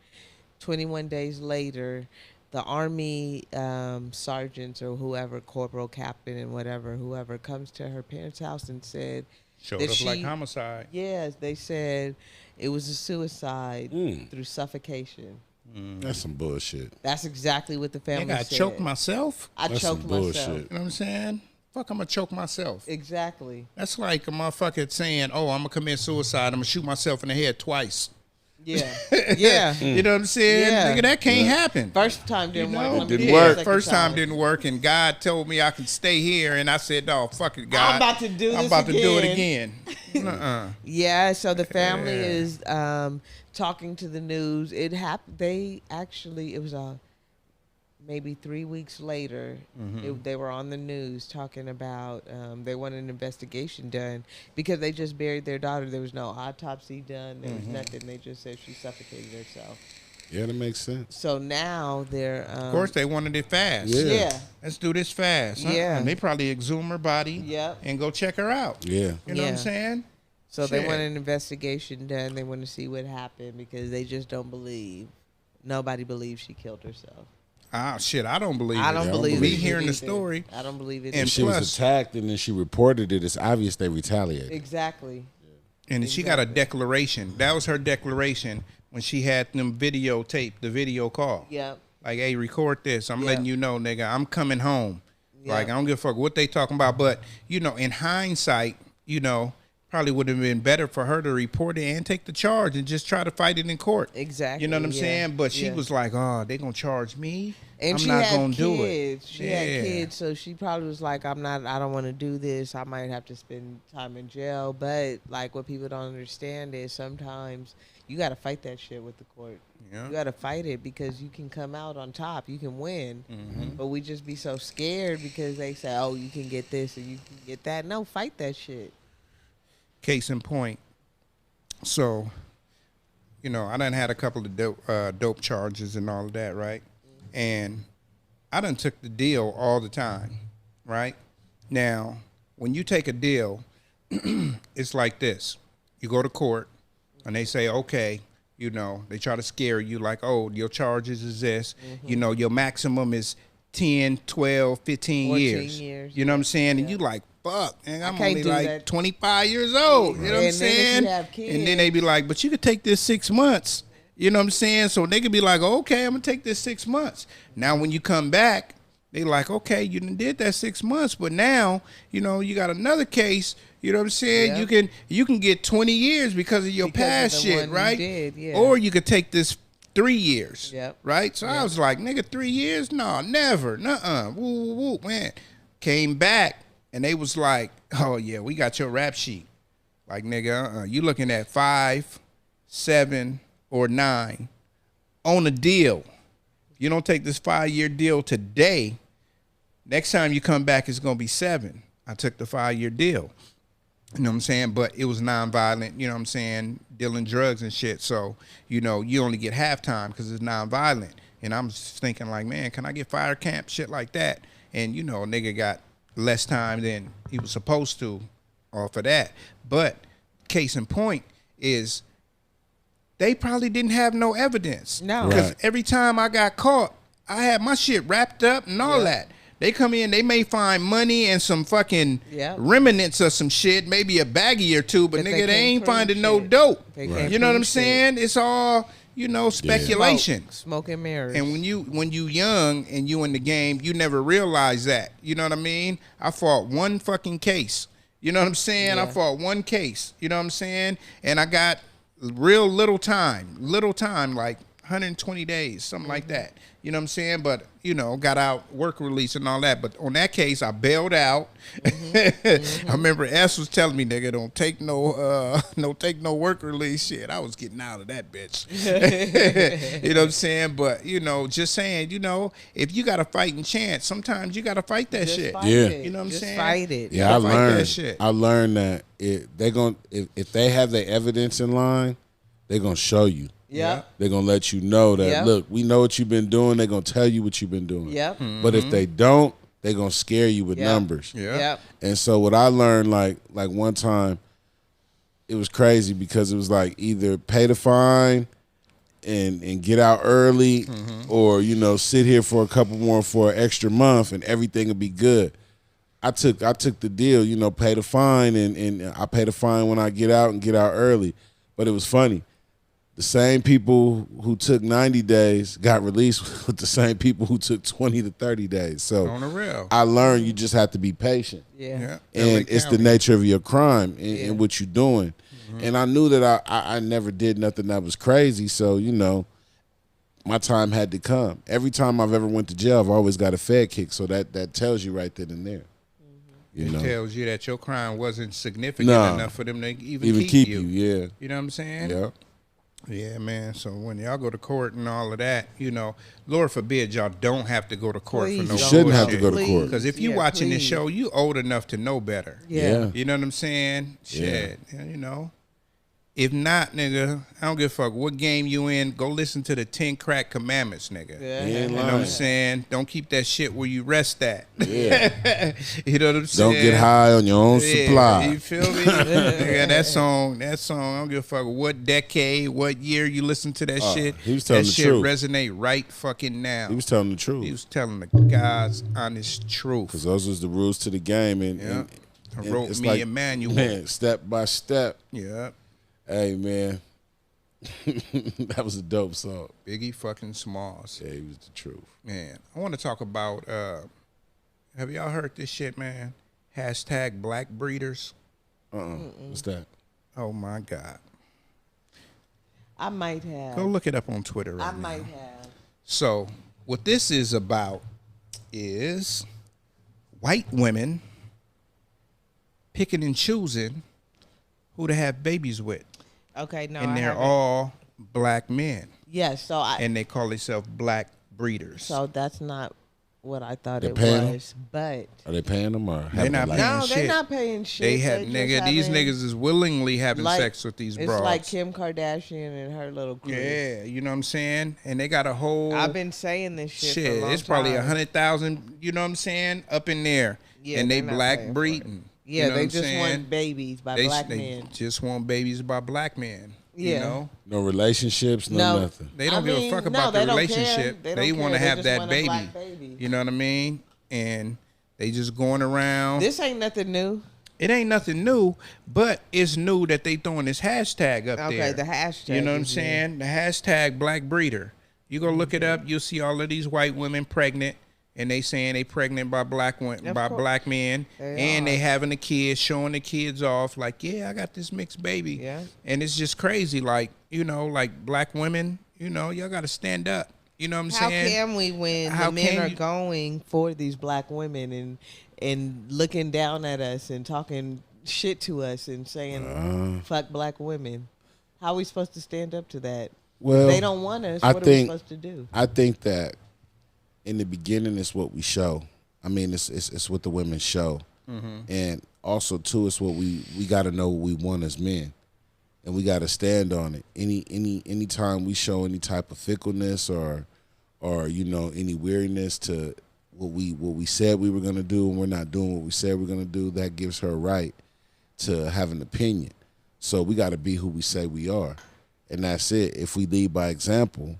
21 days later, the Army sergeants or whoever, corporal, captain, and whatever, whoever comes to her parents' house and said Showed that up like homicide. Yes, they said it was a suicide through suffocation. That's some bullshit. That's exactly what the family Nigga, I said. choked myself? I That's choked some myself. bullshit. You know what I'm saying? Fuck, I'm gonna choke myself. Exactly. That's like a motherfucker saying, oh, I'm gonna commit suicide. I'm gonna shoot myself in the head twice. Yeah. Yeah. You know what I'm saying? Yeah. Nigga, that can't happen. First time didn't You work. know, Let me didn't do it a work. second First time didn't work, and God told me I could stay here, and I said, "No, fuck it, God. I'm about to do I'm this about to do it again." again." Yeah, so the family Yeah. is talking to the news. It happened. It was maybe 3 weeks later. They were on the news talking about they wanted an investigation done because they just buried their daughter. There was no autopsy done. There was nothing. They just said she suffocated herself. Yeah, that makes sense. So now they're Of course, they wanted it fast. Yeah. yeah. Let's do this fast. Yeah. And they probably exhume her body. Yep. And go check her out. Yeah. You know what I'm Yeah. saying? So they Shit. want an investigation done. They want to see what happened because they just don't believe. Nobody believes she killed herself. Ah, shit, I don't believe it. I don't believe Me it hearing the either. story. I don't believe it. And either. She was plus- attacked and then she reported it. It's obvious they retaliated. Exactly. And she got a declaration. That was her declaration when she had them videotape the video call. Yep. Like, hey, record this. I'm Yeah. letting you know, nigga, I'm coming home. Yeah. Like, I don't give a fuck what they talking about. But, you know, in hindsight, you know, probably would have been better for her to report it and take the charge and just try to fight it in court. Exactly. You know what I'm yeah. saying? But she Yeah. was like, oh, they going to charge me? And I'm she not had going to do it. kids. She had kids, so she probably was like, I don't want to do this. I might have to spend time in jail. But like what people don't understand is sometimes you got to fight that shit with the court. Yeah. You got to fight it because you can come out on top. You can win. Mm-hmm. But we just be so scared because they say, oh, you can get this or you can get that. No, fight that shit. Case in point. So, you know, I done had a couple of dope charges and all of that, right? And I done took the deal all the time, right? Now, when you take a deal, it's like this. You go to court and they say, okay, you know, they try to scare you like, oh, your charges is this. You know, your maximum is 10, 12, 15 14 years. years, You know what I'm saying? And you like, fuck, and I'm can't only do like that. 25 years old. You know what I'm And then if you saying? have And then they be like, but you could take this 6 months. You know what I'm saying? So they could be like, okay, I'm going to take this 6 months. Now, when you come back, they like, okay, you done did that 6 months, but now, you know, you got another case. You know what I'm saying? Yep. You can get 20 years because of your Because of past the shit, one you right? did, yeah. Or you could take this 3 years. Yep. Right? So I was like, nigga, 3 years? No, never. Nuh-uh. Woo, woo, woo, man. Came back, and they was like, oh, yeah, we got your rap sheet. Like, nigga, you looking at 5, 7, or 9 on a deal. You don't take this 5-year deal today, next time you come back, it's going to be 7. I took the 5-year deal. You know what I'm saying? But it was nonviolent, you know what I'm saying, dealing drugs and shit. So, you know, you only get half time because it's nonviolent. And I'm just thinking like, man, can I get fire camp, shit like that? And, you know, a nigga got less time than he was supposed to off of that. But case in point is they probably didn't have no evidence. No. Because Right. every time I got caught, I had my shit wrapped up and all Yeah. that. They come in, they may find money and some fucking Yep. remnants of some shit, maybe a baggie or two, but But they nigga, they can't ain't prove finding no shit. dope. They can't You know what I'm prove shit. saying? It's all, you know, speculation. Smoke and mirrors. And when you young and you in the game, you never realize that. You know what I mean? I fought one fucking case. You know what I'm saying? I Yeah. fought one case. You know what I'm saying? And I got real little time, like 120 days, something like that. You know what I'm saying? But, you know, got out work release and all that. But on that case, I bailed out. I remember S was telling me, nigga, don't take no work release. Shit, I was getting out of that bitch. You know what I'm saying? But, you know, just saying, you know, if you got a fighting chance, sometimes you got to fight that shit. Fight Yeah. it. You know what I'm Just saying? fight it. Yeah, I Fight that learned. shit. I learned that if they have their evidence in line, they're gonna show you. Yep. They're gonna let you know that. Yep. Look, we know what you've been doing. They're gonna tell you what you've been doing. Yep. But if they don't, they're gonna scare you with Yep. numbers. Yeah. Yep. And so what I learned, like one time, it was crazy because it was like either pay the fine and get out early, or you know sit here for a couple more for an extra month and everything will be good. I took the deal, you know, pay the fine and I pay the fine when I get out and get out early. But it was funny. The same people who took 90 days got released with the same people who took 20 to 30 days. So On the real. I learned you just have to be patient. Yeah. And it's the nature of your crime and what you're doing. Mm-hmm. And I knew that I never did nothing that was crazy. So, you know, my time had to come. Every time I've ever went to jail, I've always got a Fed kick. So that tells you right then and there. You It know, tells you that your crime wasn't significant Nah. enough for them to even keep you. Yeah. You know what I'm saying? Yeah. Yeah, man. So when y'all go to court and all of that, you know, Lord forbid y'all don't have to go to court Please for no You shouldn't have to bullshit. go to court. Because if you Yeah, watching this please. show, you old enough to know better. Yeah. You know what I'm saying? Shit. You know. If not, nigga, I don't give a fuck what game you in. Go listen to the 10 Crack Commandments, nigga. Yeah. You ain't You know what I'm lying. saying? Don't keep that shit where you rest at. Yeah. You know what I'm saying? Don't get high on your own Yeah, supply. you feel me? Nigga, that song, I don't give a fuck what decade, what year you listen to that shit. he was telling that the shit truth. resonate right fucking now. He was telling the truth. He was telling the God's honest truth. Because those was the rules to the game. And, Yeah. and Wrote it's me like, a manual. Man, step by step. Yeah. Hey, man. That was a dope song. Biggie fucking Smalls. Yeah, he was the truth. Man, I want to talk about, have y'all heard this shit, man? Hashtag black breeders. What's that? Oh, my God. I might have. Go look it up on Twitter right I now. might have. So, what this is about is white women picking and choosing who to have babies with. Okay, no, And I they're haven't. all black men. Yes, so And they call themselves black breeders. so that's not what I thought They it paying 'em? was. But Are they paying them or They're having not like, paying no, shit. they're not paying shit. They have, They're just nigga, these having, niggas is willingly having like, sex with these it's broads. like Kim Kardashian and her little crew. Yeah, you know what I'm saying? And they got a whole I've been saying this shit. For a shit. long It's probably time. 100,000, you know what I'm saying, up in there. Yeah, and they they're not black paying for it. breeding. Yeah, you know they what I'm just saying? want babies by black men. just want babies by black men. Yeah. You know? no relationships, no, No. nothing? They don't I give mean, a fuck no, about they the don't care. relationship. They They don't want to care. They have just that want a baby. black baby. You know what I mean? And they just going around. This ain't nothing new. It ain't nothing new, but it's new that they throwing this hashtag up Okay, there. the hashtag You know what I'm is new. saying? The hashtag black breeder. You go look it up, you'll see all of these white women pregnant, and they saying they pregnant by black women, Of by course. black men, They and they are. having the kids, showing the kids off, like, yeah, I got this mixed baby. Yeah. And it's just crazy, like, you know, like black women, you know, y'all got to stand up. You know what I'm How saying? can we when How the men can are you- going for these black women and looking down at us and talking shit to us and saying fuck black women? How are we supposed to stand up to that? Well, They don't want us. I What are we think- supposed to do? I think that in the beginning, it's what we show. I mean, it's what the women show, and also too, it's what we got to know what we want as men, and we got to stand on it. Any time we show any type of fickleness or you know any weariness to what we said we were gonna do, and we're not doing what we said we're gonna do, that gives her a right to have an opinion. So we got to be who we say we are, and that's it. If we lead by example,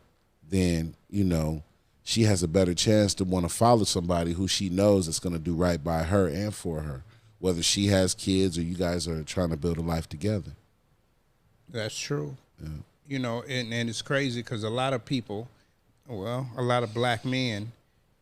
then you know she has a better chance to want to follow somebody who she knows is going to do right by her and for her, whether she has kids or you guys are trying to build a life together. That's true. You know, and it's crazy because a lot of people, well, a lot of black men,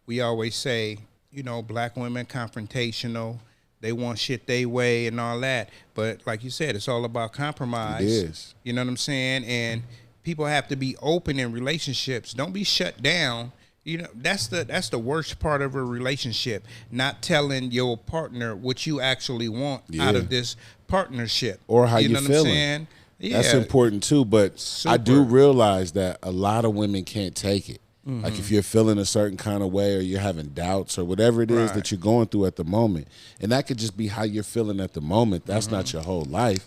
we always say, you know, black women confrontational, they want shit they way and all that. But like you said, it's all about compromise. It is. You know what I'm saying? And people have to be open in relationships. Don't be shut down. You know, that's the worst part of a relationship. Not telling your partner what you actually want out of this partnership. Or how you you know what feeling. I'm saying? Yeah. That's important too, but I do realize that a lot of women can't take it. Like if you're feeling a certain kind of way or you're having doubts or whatever it is that you're going through at the moment, and that could just be how you're feeling at the moment. That's not your whole life,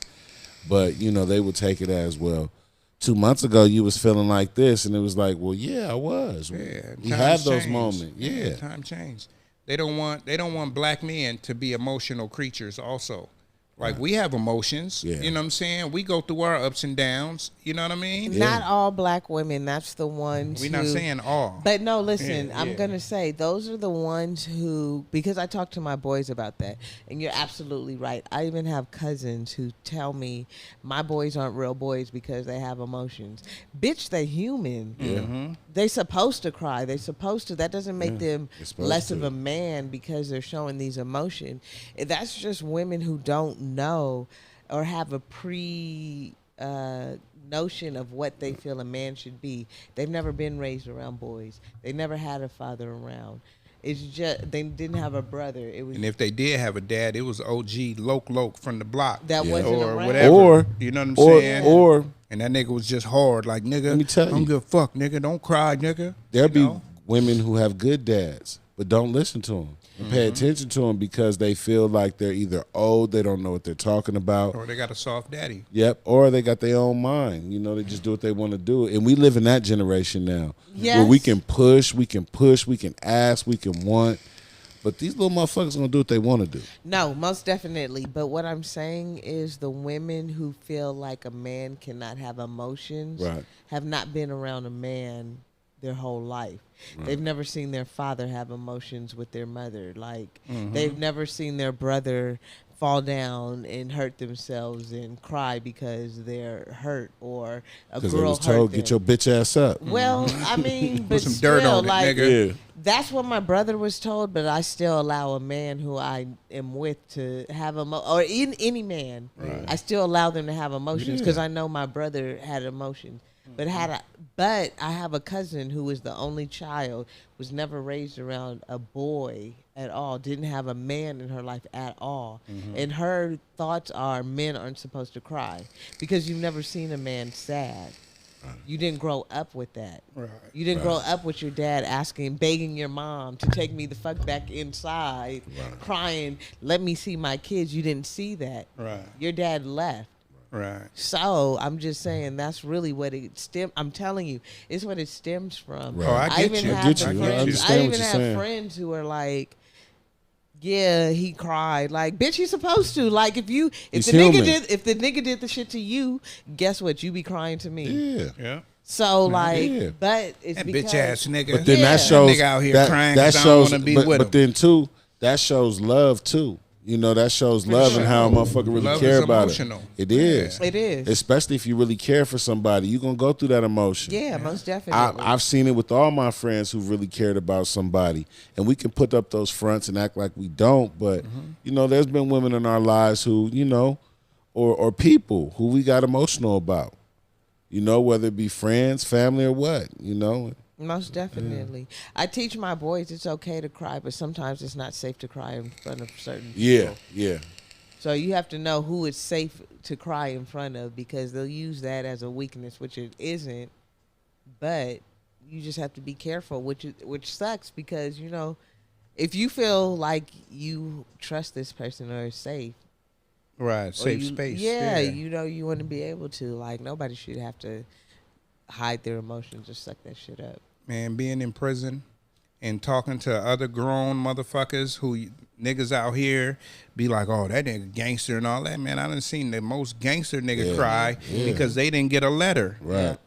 but you know, they would take it as, well, 2 months ago you was feeling like this, and it was like, well, yeah, I was. Yeah, we have those moments. Yeah, time changed. They don't want black men to be emotional creatures also. Like, we have emotions, you know what I'm saying? We go through our ups and downs, you know what I mean? Not all black women, that's the ones We're not saying all. But no, listen, I'm going to say those are the ones who, because I talk to my boys about that, and you're absolutely right. I even have cousins who tell me my boys aren't real boys because they have emotions. Bitch, they human. They supposed to cry. They supposed to. That doesn't make them less of a man because they're showing these emotions. That's just women who don't know or have a notion of what they feel a man should be. They've never been raised around boys. They never had a father around. It's just they didn't have a brother. It was, and if they did have a dad, it was OG Loke from the block that wasn't or around. whatever. Or you know what I'm saying? Or and that nigga was just hard. Like, nigga, let me tell you, don't give a fuck, nigga. Don't cry, nigga. There'll be women who have good dads, but don't listen to them and pay attention to them because they feel like they're either old, they don't know what they're talking about, or they got a soft daddy. Yep, or they got their own mind. You know, they just do what they want to do. And we live in that generation now where we can push, we can ask, we can want. But these little motherfuckers gonna do what they want to do. No, most definitely. But what I'm saying is the women who feel like a man cannot have emotions have not been around a man their whole life. They've never seen their father have emotions with their mother. Like, they've never seen their brother fall down and hurt themselves and cry because they're hurt, or a girl they was told, hurt them. get your bitch ass up. Well, I mean, but Put some still, dirt on it, like, nigga. that's what my brother was told, but I still allow a man who I am with to have or any man. I still allow them to have emotions because I know my brother had emotions. But I have a cousin who was the only child, was never raised around a boy at all, didn't have a man in her life at all. And her thoughts are men aren't supposed to cry because you've never seen a man sad. You didn't grow up with that. You didn't grow up with your dad begging your mom to take me the fuck back inside, crying, let me see my kids. You didn't see that. Your dad left. So I'm just saying that's really what it I'm telling you, it's what it stems from. Oh, I get you. I even have friends who are like, yeah, he cried. Like, bitch, he's supposed to. Like, if the nigga did the shit to you, guess what? You be crying to me. Yeah. So like, but it's that because bitch ass nigga. But then that shows nigga out here crying. That shows, but him. then too, that shows love too. You know, that shows love and how a motherfucker really love care is about emotional. it. It is. It is. Especially if you really care for somebody, you're going to go through that emotion. Yeah, most definitely. I've seen it with all my friends who really cared about somebody. And we can put up those fronts and act like we don't. But, you know, there's been women in our lives who, you know, or people who we got emotional about. You know, whether it be friends, family, or what, you know. Most definitely. I teach my boys it's okay to cry, but sometimes it's not safe to cry in front of certain people. Yeah. So you have to know who it's safe to cry in front of because they'll use that as a weakness, which it isn't. But you just have to be careful, which sucks because, you know, if you feel like you trust this person or is safe. Safe space. Yeah, you know, you want to be able to. Like, nobody should have to hide their emotions or suck that shit up. Man, being in prison and talking to other grown motherfuckers who niggas out here be like, oh, that nigga gangster and all that. Man, I done seen the most gangster nigga cry because they didn't get a letter.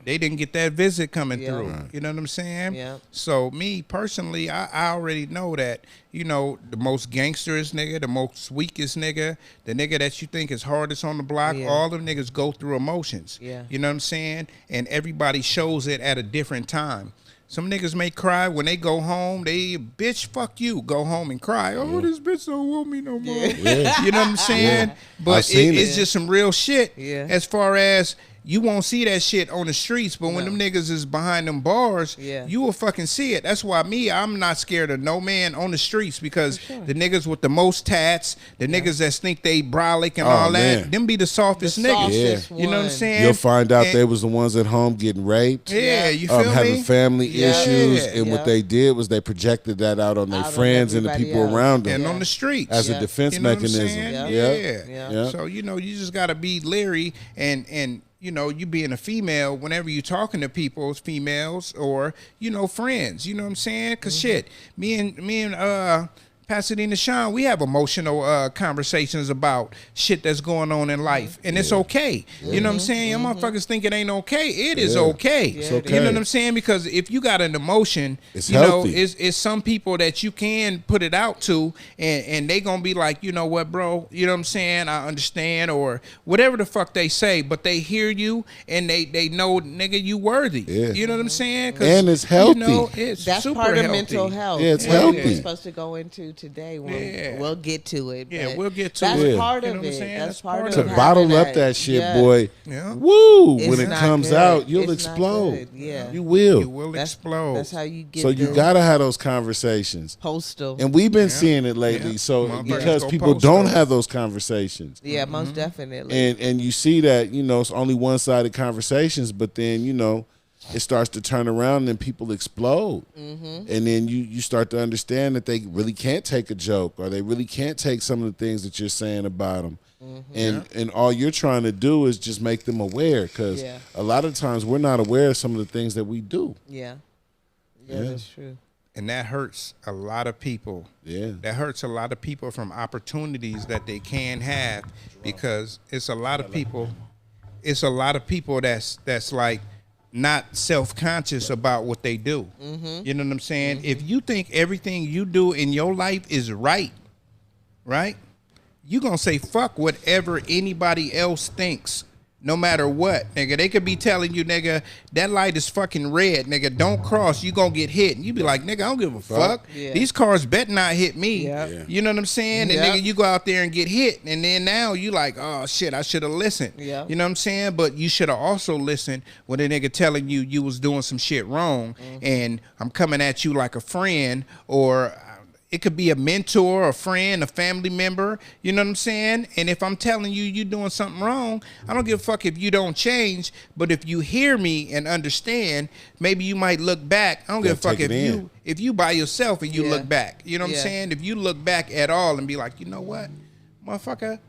They didn't get that visit coming through. You know what I'm saying? So me personally, I already know that, you know, the most gangsterest nigga, the most weakest nigga, the nigga that you think is hardest on the block, all them niggas go through emotions. You know what I'm saying? And everybody shows it at a different time. Some niggas may cry when they go home. They, bitch, fuck you. Go home and cry. Oh, this bitch don't want me no more. You know what I'm saying? But it's just some real shit as far as you won't see that shit on the streets, but when them niggas is behind them bars, you will fucking see it. That's why I'm not scared of no man on the streets, because the niggas with the most tats, the niggas that think they brolic and all that, them be the softest niggas. You know what I'm saying? You'll find out they was the ones at home getting raped. You feel me? Having family issues, and what they did was they projected that out on their friends and the people around them. And on the streets. As a defense mechanism. So, you just got to be leery and you being a female, whenever you talking to people, females or, friends, you know what I'm saying? Because shit, me and Pasadena Sean, we have emotional conversations about shit that's going on in life, and it's okay. You know what I'm saying? Your motherfuckers think it ain't okay. It is okay. It's okay. You know what I'm saying? Because if you got an emotion, it's it's some people that you can put it out to, and they gonna be like, you know what, bro? You know what I'm saying? I understand, or whatever the fuck they say, but they hear you and they know, nigga, you worthy. You know what I'm saying? And it's healthy. It's that's super part of healthy. mental health. Yeah, it's healthy. We're supposed to go into today. We'll get to it. Yeah, we'll get to that's it. Part You of know what I'm it. saying? That's part To of bottle up that shit, boy. Woo! When it comes out, you'll explode. You will. You will explode. That's how you get. So you gotta have those conversations. Postal. And we've been seeing it lately. So because people don't have those conversations. Yeah, most definitely. And you see that, it's only one-sided conversations, but then, it starts to turn around and people explode. And then you start to understand that they really can't take a joke, or they really can't take some of the things that you're saying about them. And all you're trying to do is just make them aware, because a lot of times we're not aware of some of the things that we do. Yeah, that's true. And that hurts a lot of people. That hurts a lot of people from opportunities that they can have, because it's a lot of people. It's a lot of people that's like not self-conscious about what they do. You know what I'm saying? If you think everything you do in your life is right, you gonna say fuck whatever anybody else thinks, no matter what, nigga. They could be telling you, nigga, that light is fucking red, nigga, don't cross, you gonna get hit. And you be like, nigga, I don't give a fuck. These cars better not hit me. You know what I'm saying? And nigga, you go out there and get hit, and then now you like, oh shit, I should have listened. You know what I'm saying? But you should have also listened when a nigga telling you was doing some shit wrong, and I'm coming at you like a friend, or it could be a mentor, a friend, a family member, you know what I'm saying? And if I'm telling you you're doing something wrong, I don't give a fuck if you don't change, but if you hear me and understand, maybe you might look back. I don't give a fuck if you by yourself and you look back. You know what I'm saying? If you look back at all and be like, you know what, motherfucker,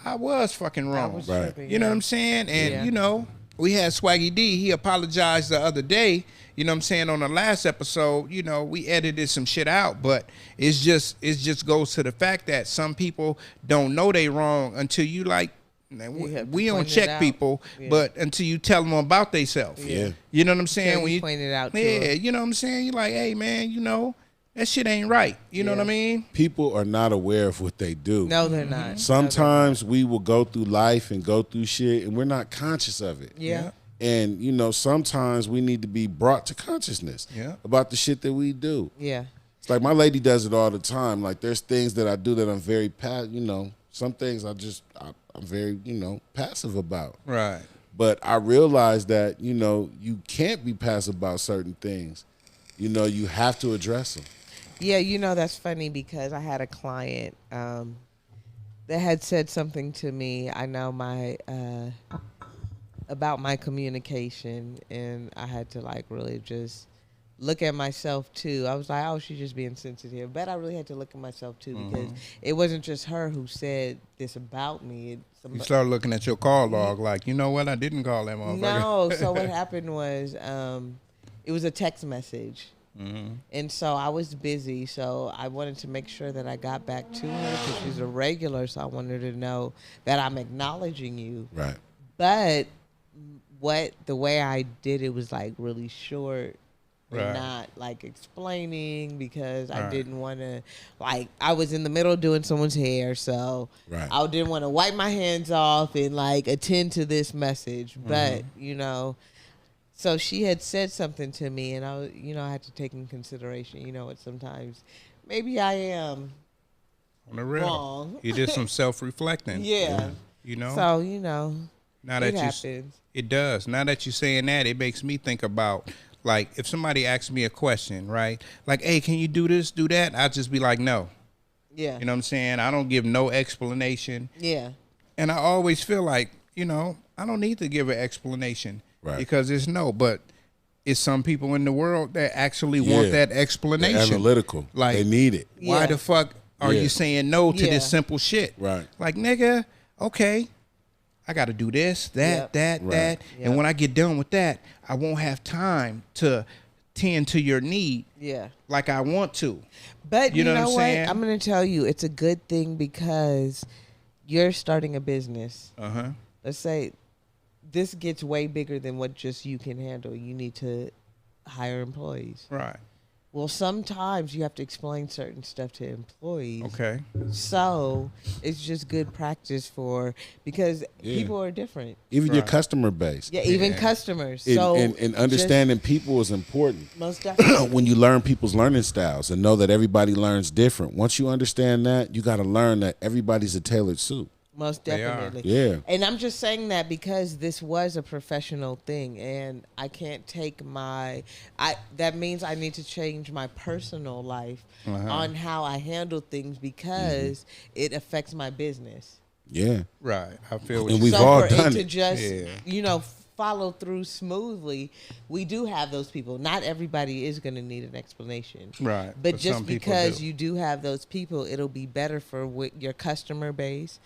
I was fucking wrong. You know what I'm saying? And, we had Swaggy D. He apologized the other day. You know what I'm saying? On the last episode, we edited some shit out, but it just goes to the fact that some people don't know they wrong until you like, we don't check people, but until you tell them about themselves. You know what I'm saying? When you point it out to them. You know what I'm saying? You're like, hey man, that shit ain't right. You know what I mean? People are not aware of what they do. No, they're not. Sometimes we will go through life and go through shit, and we're not conscious of it. And, sometimes we need to be brought to consciousness about the shit that we do. It's like my lady does it all the time. Like, there's things that I do that I'm very, some things I'm very, passive about. But I realize that, you can't be passive about certain things. You have to address them. Yeah, that's funny, because I had a client that had said something to me. I know about my communication, and I had to like really just look at myself too. I was like, oh, she's just being sensitive, but I really had to look at myself too, because it wasn't just her who said this about me. You start looking at your call log like, you know what, I didn't call that motherfucker. No, so what happened was it was a text message. And so I was busy, so I wanted to make sure that I got back to her, because she's a regular, so I wanted her to know that I'm acknowledging you. But the way I did it was like really short and not like explaining, because I didn't want to, like, I was in the middle of doing someone's hair, so I didn't want to wipe my hands off and like attend to this message. But so she had said something to me, and I had to take in consideration, what sometimes maybe I am on the real. Wrong. You did some self-reflecting. So, Now that It happens. It does. Now that you're saying that, it makes me think about, like, if somebody asks me a question, right? Like, hey, can you do this, do that? I'll just be like, no. Yeah. You know what I'm saying? I don't give no explanation. Yeah. And I always feel like, I don't need to give an explanation. Right. Because it's no. But it's some people in the world that actually want that explanation. They're analytical. Like, they need it. Why the fuck are you saying no to this simple shit? Right. Like, nigga, okay, I got to do this, that. Yep. And when I get done with that, I won't have time to tend to your need like I want to. But you know what I'm saying? I'm going to tell you, it's a good thing because you're starting a business. Let's say this gets way bigger than what just you can handle. You need to hire employees. Right. Well, sometimes you have to explain certain stuff to employees. Okay. So it's just good practice because people are different. Even your customer base. Yeah, even customers. And, So and understanding people is important. Most definitely. When you learn people's learning styles and know that everybody learns different. Once you understand that, you got to learn that everybody's a tailored suit. Most definitely. Yeah. And I'm just saying that because this was a professional thing and I can't take that means I need to change my personal life on how I handle things because it affects my business. Yeah. Right. I feel what And you're we've saying. all for done it to it. just, follow through smoothly, we do have those people. Not everybody is going to need an explanation. Right. But just some people because do. you do have those people, it'll be better for your customer base.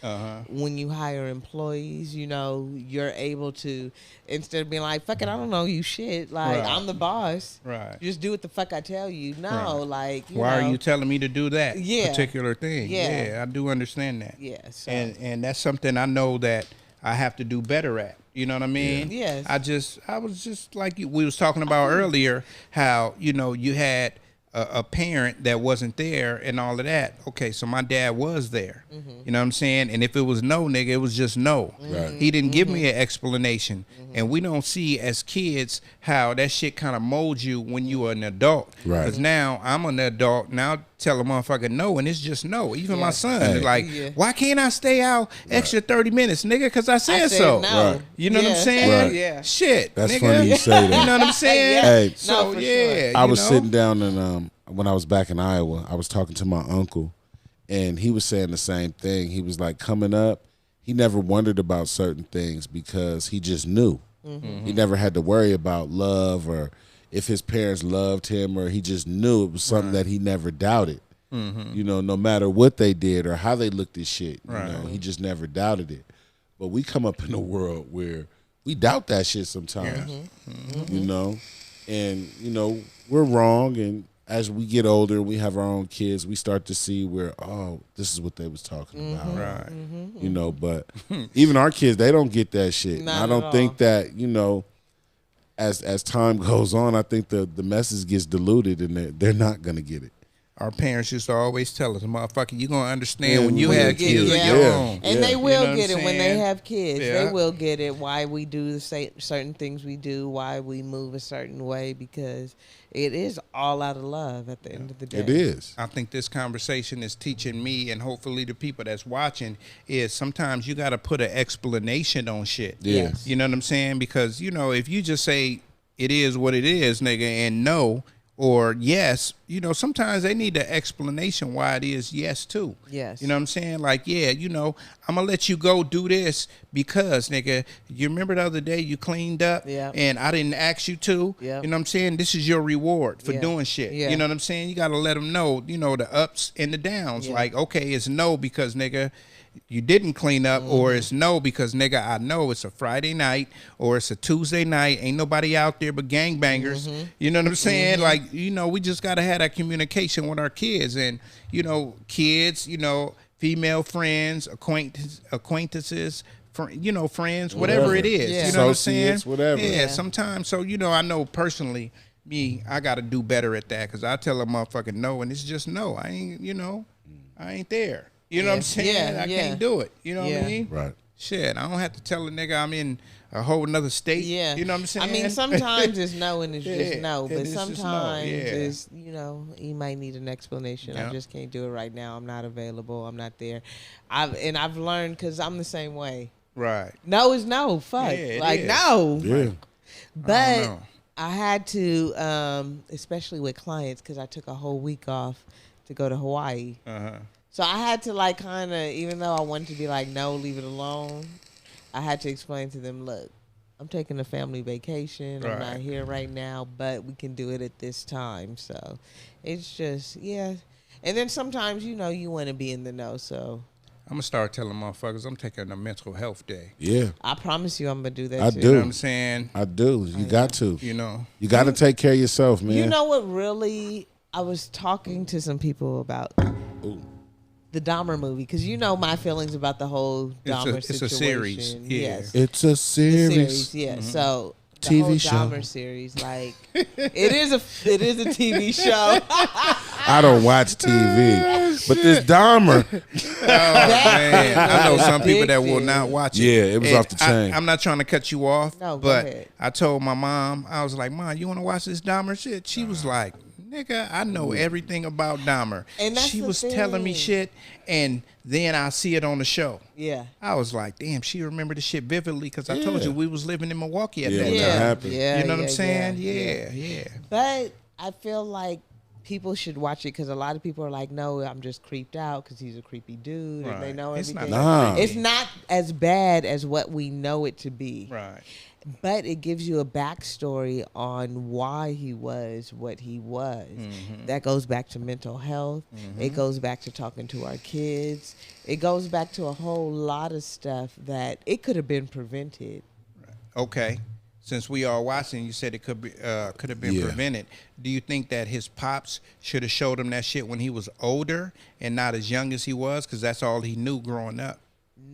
When you hire employees, you're able to, instead of being like, fuck it, I don't know you shit. Like, I'm the boss. Right. Just do what the fuck I tell you. No, like, why are you telling me to do that particular thing? Yeah. I do understand that. Yeah. So. And that's something I know that I have to do better at. You know what I mean? Yeah. Yes. I was just like we was talking about earlier, how, you had a parent that wasn't there and all of that. Okay, so my dad was there. You know what I'm saying? And if it was no, nigga, it was just no. Right. He didn't give me an explanation. And we don't see as kids how that shit kind of molds you when you are an adult. Right. Because now I'm an adult. Now tell a motherfucker no, and it's just no. Even my son is like, why can't I stay out extra 30 minutes, nigga? Because I said so. No. Right. You know what I'm saying? Right. Yeah. Shit. That's nigga. funny you say that. You know what I'm saying? Hey, So, for yeah. sure. I was you know? sitting down and when I was back in Iowa, I was talking to my uncle, and he was saying the same thing. He was like, coming up, he never wondered about certain things because he just knew. He never had to worry about love or if his parents loved him, or he just knew it was something that he never doubted. No matter what they did or how they looked at shit, he just never doubted it. But we come up in a world where we doubt that shit sometimes, and we're wrong. And as we get older, we have our own kids, we start to see where, this is what they was talking about. Right. But even our kids, they don't get that shit. Not I don't at think all. that, as time goes on, I think the message gets diluted and they're not going to get it. Our parents used to always tell us, motherfucker, you going to understand Yeah, when you when have you kids get of it. your Yeah. own. And they You will know what get I'm it when they saying? have kids. Yeah. They will get it why we do the certain things we do, why we move a certain way, because it is all out of love at the end of the day. It is. I think this conversation is teaching me, and hopefully the people that's watching, is sometimes you got to put an explanation on shit. Yeah. Yes. You know what I'm saying? Because, if you just say it is what it is, nigga, and no or yes, sometimes they need an explanation why it is yes too. Yes. You know what I'm saying? Like, I'm going to let you go do this because, nigga, you remember the other day you cleaned up Yeah. and I didn't ask you to? Yeah. You know what I'm saying? This is your reward for Yeah. doing shit. Yeah. You know what I'm saying? You got to let them know, the ups and the downs. Yeah. Like, okay, it's no because, nigga, you didn't clean up, or it's no because, nigga, I know it's a Friday night or it's a Tuesday night. Ain't nobody out there but gangbangers. You know what I'm saying? Like, we just got to have that communication with our kids. And, kids, female friends, acquaintances, friends, whatever it is. Yeah. You know what I'm saying? Associates, whatever. Yeah, Yeah. sometimes. So, I know personally, I got to do better at that because I tell a motherfucker no, and it's just no. I ain't there. You know what I'm saying? Yeah, I yeah. can't do it. You know what I Yeah. mean? Right. Shit, I don't have to tell a nigga I'm in a whole nother state. Yeah. You know what I'm saying? I mean, sometimes it's no and it's just Yeah, no, and but it's just no, sometimes yeah. it's, you might need an explanation. Yeah. I just can't do it right now. I'm not available. I'm not there. I've learned because I'm the same way. Right. No is no. Fuck. Yeah, it like is. no. Yeah. But know. I had to, especially with clients, because I took a whole week off to go to Hawaii. So I had to like kind of, even though I wanted to be like, no, leave it alone, I had to explain to them, look, I'm taking a family vacation. I'm not here right now, but we can do it at this time. So it's just, yeah. And then sometimes, you know, you want to be in the know. So I'm going to start telling motherfuckers I'm taking a mental health day. Yeah. I promise you I'm going to do that I too. do. You know what I'm saying? I do. You got to. You know. You got to take care of yourself, man. You know what really, I was talking to some people about the Dahmer movie, because you know my feelings about the whole Dahmer it's situation. a series. Yeah. Yes. It's a series. Yeah. So the TV whole show. Dahmer series, like it is a TV show. I don't watch TV, but this Dahmer. Oh, man. I know some people that will not watch it. Yeah, it was And off the chain. I'm not trying to cut you off, No, go but ahead. I told my mom, I was like, Mom, you want to watch this Dahmer shit? She was like, nigga, I know everything about Dahmer. And that's she the was telling me thing. shit, and then I see it on the show. Yeah. I was like, damn, she remembered the shit vividly because I told Yeah. you we was living in Milwaukee at Yeah, that when time. that happened. Yeah. You know what I'm yeah, saying? yeah. Yeah. But I feel like people should watch it, because a lot of people are like, no, I'm just creeped out because he's a creepy dude and they Right. know It's everything. not Nah. It's not as bad as what we know it to be. Right. But it gives you a backstory on why he was what he was. That goes back to mental health. It goes back to talking to our kids. It goes back to a whole lot of stuff that it could have been prevented. Okay. Since we are watching, you said it could have been Yeah. prevented. Do you think that his pops should have showed him that shit when he was older and not as young as he was? Because that's all he knew growing up.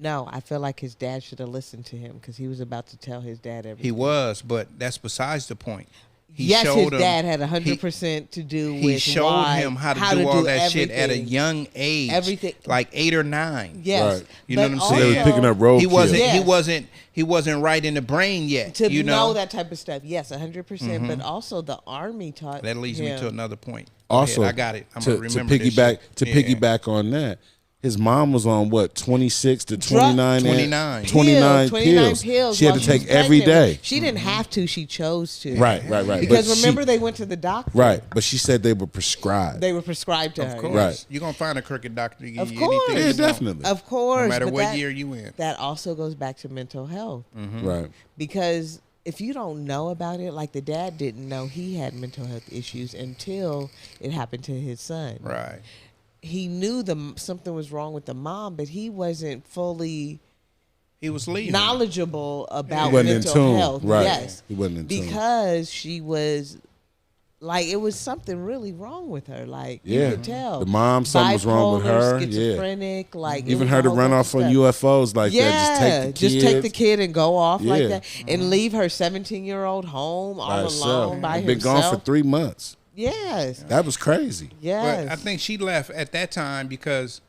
No, I feel like his dad should have listened to him, because he was about to tell his dad everything. He was, but that's besides the point. He Yes, his showed him- dad had 100% to do with He showed him how to do all that shit at a everything. young age, Everything. like 8 or 9. Yes, Right. You know but what I'm So they saying? were picking up roadkill. He wasn't. Yes. He wasn't right in the brain yet. to you know know that type of stuff. Yes, 100%. But also the Army taught That leads me him. to another point. Go Also, ahead, I got it. I'm to gonna remember this piggyback shit. Yeah. piggyback on that. His mom was on what, 26 to 29? 29. 29 pills. pills. She had while to take was every pregnant. day. She didn't have to. She chose to. Right. Because But remember, they went to the doctor. right, but she said they were prescribed. They were prescribed to her. Of course. Right. You're going to find a crooked doctor to give Of you course. anything Yeah, you want. definitely. Of course. No matter but what that, year you in. That also goes back to mental health. Right. Because if you don't know about it, like the dad didn't know he had mental health issues until it happened to his son. Right. He knew something was wrong with the mom, but he wasn't fully He was leaving. knowledgeable about He wasn't in mental tune. health. Right. Yes. He wasn't in tune. Because she was like, it was something really wrong with her. Like, Yeah. you could tell. The mom, something was wrong with Bipolar, her. Yeah. schizophrenic, like it Even was her a to whole run bunch off of on stuff. UFOs like that. Just take the kids. kid and go off like Yeah. that, and leave her 17-year-old home all by alone herself. by Been herself. gone for 3 months. Yes, That was crazy. yes. But I think she left at that time because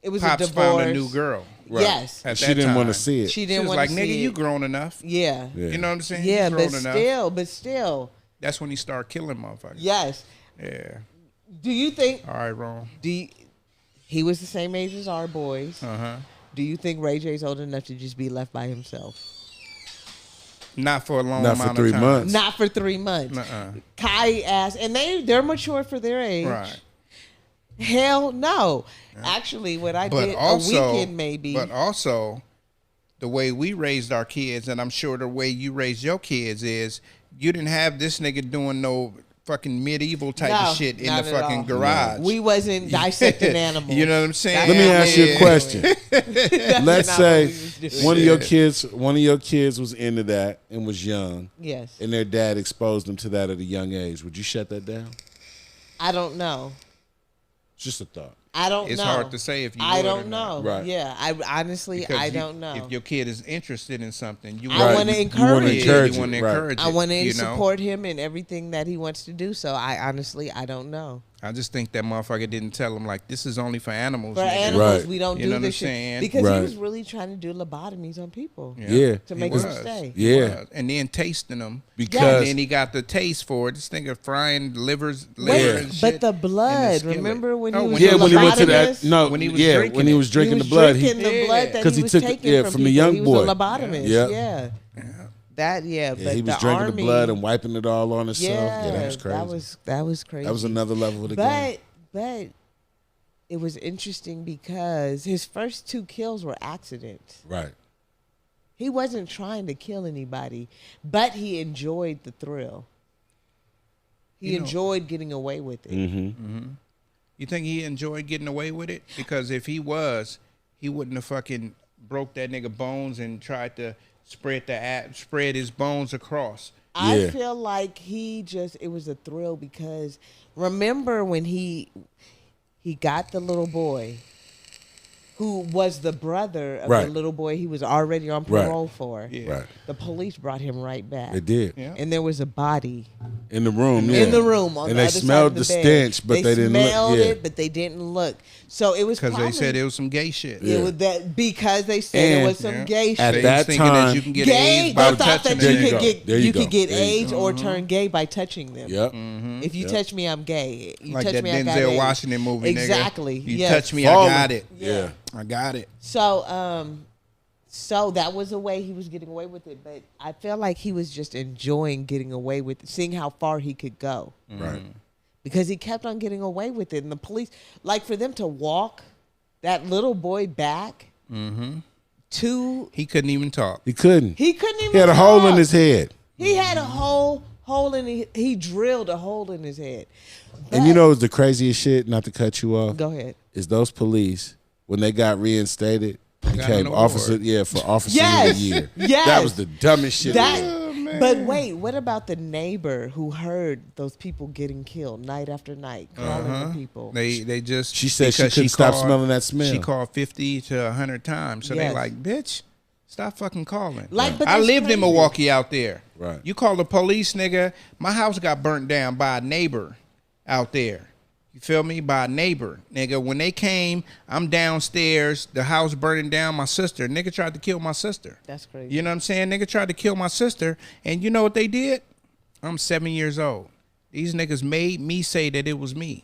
it was Pops a divorce. found a new girl. Yes, At She that didn't want to time. see it. she She didn't was want like, to nigga, see you it. grown enough. Yeah, Yeah. You know what I'm saying? yeah, You but grown enough. still, That's when he started killing motherfuckers. yes. Yeah. Do you think? All right, wrong. He was the same age as our boys? Uh-huh. Do you think Ray J's old enough to just be left by himself? Not for a long Not amount for 3 of time. months. Not for 3 months. Uh-uh. Kai asked, and they're mature for their age. Right. Hell no. Actually, what I But did also, a weekend maybe. But also, the way we raised our kids, and I'm sure the way you raised your kids is, you didn't have this nigga doing no fucking medieval type No, of shit in not the at fucking all. garage. We wasn't dissecting animals. You know what I'm saying? Let me Yeah. ask you a Yeah. question. Let's not say what we was doing. one of your kids was into that and was young, Yes. and their dad exposed them to that at a young age. Would you shut that down? I don't know. It's just a thought. I don't It's know. hard to say if you I would or don't not. know. Right. Yeah. I honestly, Because I you- don't know. If your kid is interested in something, you I Right. want to You wanna encourage encourage it. You want to it, right. encourage it. I want to you know? support him in everything that he wants to do. So I honestly don't know. I just think that motherfucker didn't tell him, like, this is only for animals. For nigga. animals, Right. we don't You do know what this I'm shit. saying? Because Right. he was really trying to do lobotomies on people Yeah. to He make was. them stay. He Yeah. was. And then tasting them. Because- And then he got the taste for it. This nigga frying liver Wait, and shit but the in blood. skillet. Remember when he Oh, was Yeah, when he went to that. lobotomist? No, When he was yeah, drinking when he it. was drinking he the was blood. drinking the Yeah. blood that 'Cause he he was took it, taking yeah, from from the people. young He was boy. a lobotomist. Yeah. Yeah. That Yeah, but he was the drinking army, the blood and wiping it all on himself. Yeah, Yeah, that was crazy. That was crazy. That was another level of the game. But it was interesting because his first 2 kills were accidents. Right. He wasn't trying to kill anybody, but he enjoyed the thrill. He enjoyed getting away with it. Mm-hmm. You think he enjoyed getting away with it? Because if he was, he wouldn't have fucking broke that nigga bones and tried to spread his bones across. I Yeah. feel like it was a thrill because remember when he got the little boy who was the brother of Right. the little boy he was already on Right. parole for. Yeah. Right. The police brought him right back. They did. Yeah. And there was a body In the room, yeah. in the room on and the they other smelled side of the bed. stench, but they didn't look. smelled Yeah. it, but they didn't look. So it was Because probably, they said it was some gay shit. Yeah. it was that because they said And- it was some Yeah. gay At shit. They that was thinking time- that you can get Gay, AIDS by they thought touching that a you There you could nigga. go. get There you you go. could get There you AIDS go. or turn gay by touching them. Yep. If you touch me, I'm gay. You Like touch that me, I got Denzel AIDS. Washington movie, Exactly. nigga. You yes. touch me, Falling. I got it. Yeah. I got it. So that was a way he was getting away with it, but I feel like he was just enjoying getting away with it, seeing how far he could go. Right. Because he kept on getting away with it. And the police, like for them to walk that little boy back to, He couldn't even talk. He couldn't. he couldn't even He had a hole in talk. his head. He had a hole in he drilled a hole in his head. And you But- know what's the craziest shit, not to cut you off, Go ahead. is those police, when they got reinstated, became an officer, award. for officer Yes. of the year. Yes. That was the dumbest shit. But wait, what about the neighbor who heard those people getting killed night after night, calling the people? They just She said she because couldn't stop called- smelling that smell. She called 50 to 100 times. So they Yes. like, bitch, stop fucking calling. Like, but I that's lived in crazy. Milwaukee out there. Right. You call the police, nigga. My house got burnt down by a neighbor out there. You feel me? By a neighbor, nigga. When they came, I'm downstairs. The house burning down. My sister, nigga, tried to kill my sister. That's crazy. You know what I'm saying? Nigga tried to kill my sister, and you know what they did? I'm 7 years old. These niggas made me say that it was me.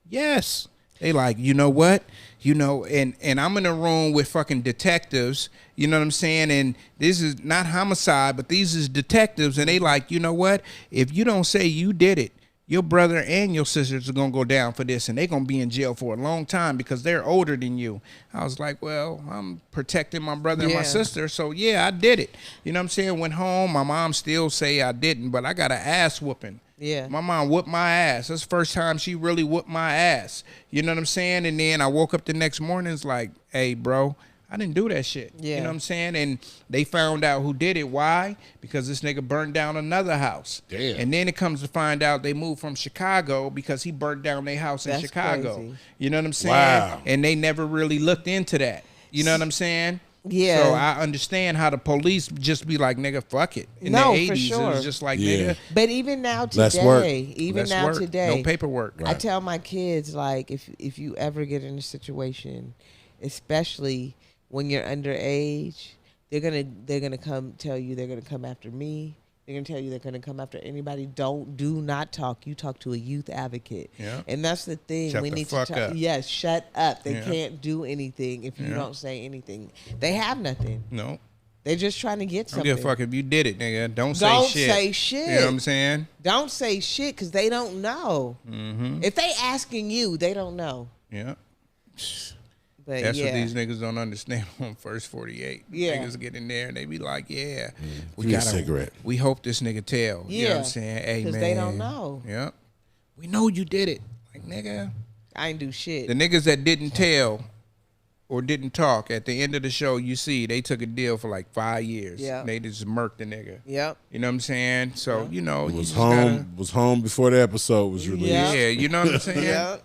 Yes. They like, you know what? You know, and I'm in a room with fucking detectives, you know what I'm saying? And this is not homicide, but these is detectives, and they like, you know what? If you don't say you did it, your brother and your sisters are gonna go down for this, and they're gonna be in jail for a long time because they're older than you. I was like, well, I'm protecting my brother and my Yeah. sister, so yeah, I did it. You know what I'm saying? Went home, my mom still say I didn't, but I got an ass whooping. Yeah. My mom whooped my ass. That's the first time she really whooped my ass. You know what I'm saying? And then I woke up the next morning, it's like, hey, bro, I didn't do that shit. Yeah. You know what I'm saying? And they found out who did it. Why? Because this nigga burned down another house. Damn. And then it comes to find out they moved from Chicago because he burned down their house in That's Chicago. crazy. You know what I'm saying? Wow. And they never really looked into that. You know what I'm saying? Yeah. So I understand how the police just be like, nigga, fuck it. In No, the for 80s, it sure. was just like, Yeah. nigga, But even now Less work. today, even let's now work. today, No paperwork. I tell my kids, like, if you ever get in a situation, especially when you're underage, they're gonna come tell you they're gonna come after me. They're gonna tell you they're gonna come after anybody. Do not talk. You talk to a youth advocate. Yeah. And that's the thing. Shut we the need fuck to talk. up. Yes, shut up. They Yeah. can't do anything if you Yeah. don't say anything. They have nothing. No. They're just trying to get I don't something. give a fuck if you did it, nigga. Don't Don't say shit. say shit. You know what I'm saying? Don't say shit because they don't know. Mm-hmm. If they asking you, they don't know. Yeah. But That's yeah, what these niggas don't understand on First 48. Yeah. Niggas get in there and they be like, yeah, Give me a cigarette. We hope this nigga tell. You know what Yeah. I'm saying? Hey, 'Cause man. they don't know. Yeah. We know you did it. Like, nigga. I ain't do shit. The niggas that didn't tell or didn't talk, at the end of the show, you see, they took a deal for like 5 years. Yeah. They just murked the nigga. Yep. You know what I'm saying? So, you know, you Was just home. Was home before the episode was released. Yeah. Yeah, you know what I'm saying? Yep.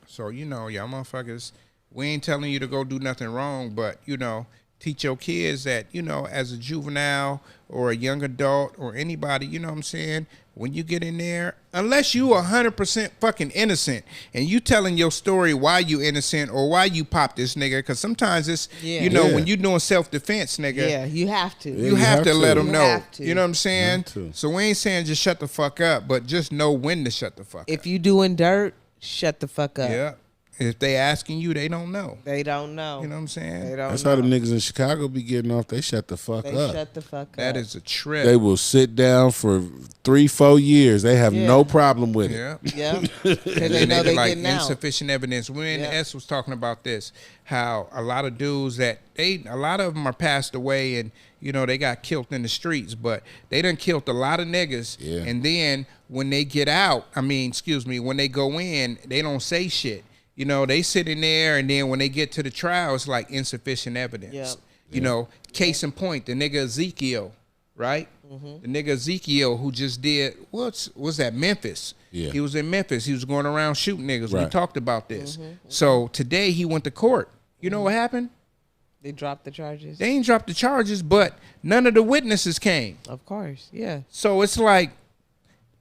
So, you know, y'all motherfuckers, we ain't telling you to go do nothing wrong, but, you know, teach your kids that, you know, as a juvenile or a young adult or anybody, you know what I'm saying, when you get in there, unless you 100% fucking innocent and you telling your story why you innocent or why you pop this nigga, because sometimes it's, you know, when you doing self-defense, nigga. Yeah, you have to. You have to let them You know. have to. You know what I'm saying? So we ain't saying just shut the fuck up, but just know when to shut the fuck up. If you doing dirt, shut the fuck up. Yeah. If they asking you, they don't know. They don't know. You know what I'm saying? They don't That's know. how them niggas in Chicago be getting off. They shut the fuck They up. shut the fuck up. That is a trip. They will sit down for 3-4 years. They have no problem with it. Yeah. Yeah. Because they know they like getting out. insufficient evidence. When S was talking about this, how a lot of dudes that a lot of them are passed away and you know they got killed in the streets, but they done killed a lot of niggas. Yeah. And then when they get out, when they go in, they don't say shit. You know, they sit in there, and then when they get to the trial, it's like insufficient evidence. Yep. You know, case in point, the nigga Ezekiel, right? The nigga Ezekiel who just did, was that Memphis? Yeah. He was in Memphis. He was going around shooting niggas. We Right. talked about this. So today he went to court. You know what happened? They dropped the charges. They ain't dropped the charges, but none of the witnesses came. Of course, yeah. So it's like,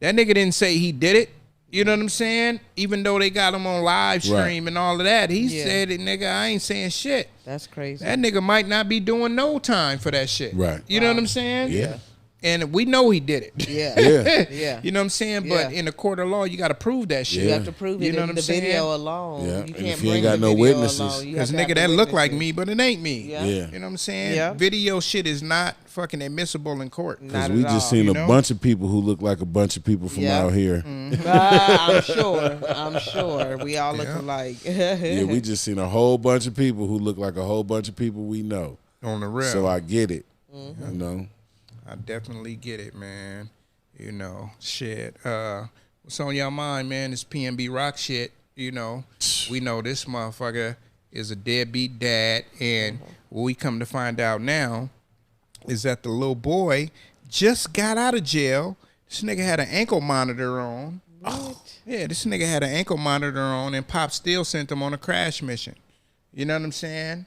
that nigga didn't say he did it. You know what I'm saying? Even though they got him on live stream and all of that, he said it, nigga, I ain't saying shit. That's crazy. That nigga might not be doing no time for that shit. Right. You know what I'm saying? Yeah. And we know he did it. Yeah. Yeah. Yeah. You know what I'm saying? But Yeah. in a court of law, you got to prove that shit. You have to prove it You know in what the I'm saying? video alone. Yeah. You And can't if you bring ain't got the no video witnesses. alone. You Because have to have nigga, the that look like witnesses. me, but it ain't me. Yeah. Yeah. You know what I'm saying? Yeah. Video shit is not fucking admissible in court. Not Because we at just all. seen You a know? bunch of people who look like a bunch of people from Yeah. out here. I'm sure. I'm sure. We all look alike. Yeah, we just seen a whole bunch of people who look like a whole bunch of people we know. On the real. So I get it. You know? I definitely get it, man. You know, shit. What's on your mind, man? This PNB Rock shit. You know, we know this motherfucker is a deadbeat dad, and what we come to find out now is that the little boy just got out of jail. This nigga had an ankle monitor on. What? Yeah, this nigga had an ankle monitor on, and Pop still sent him on a crash mission. You know what I'm saying?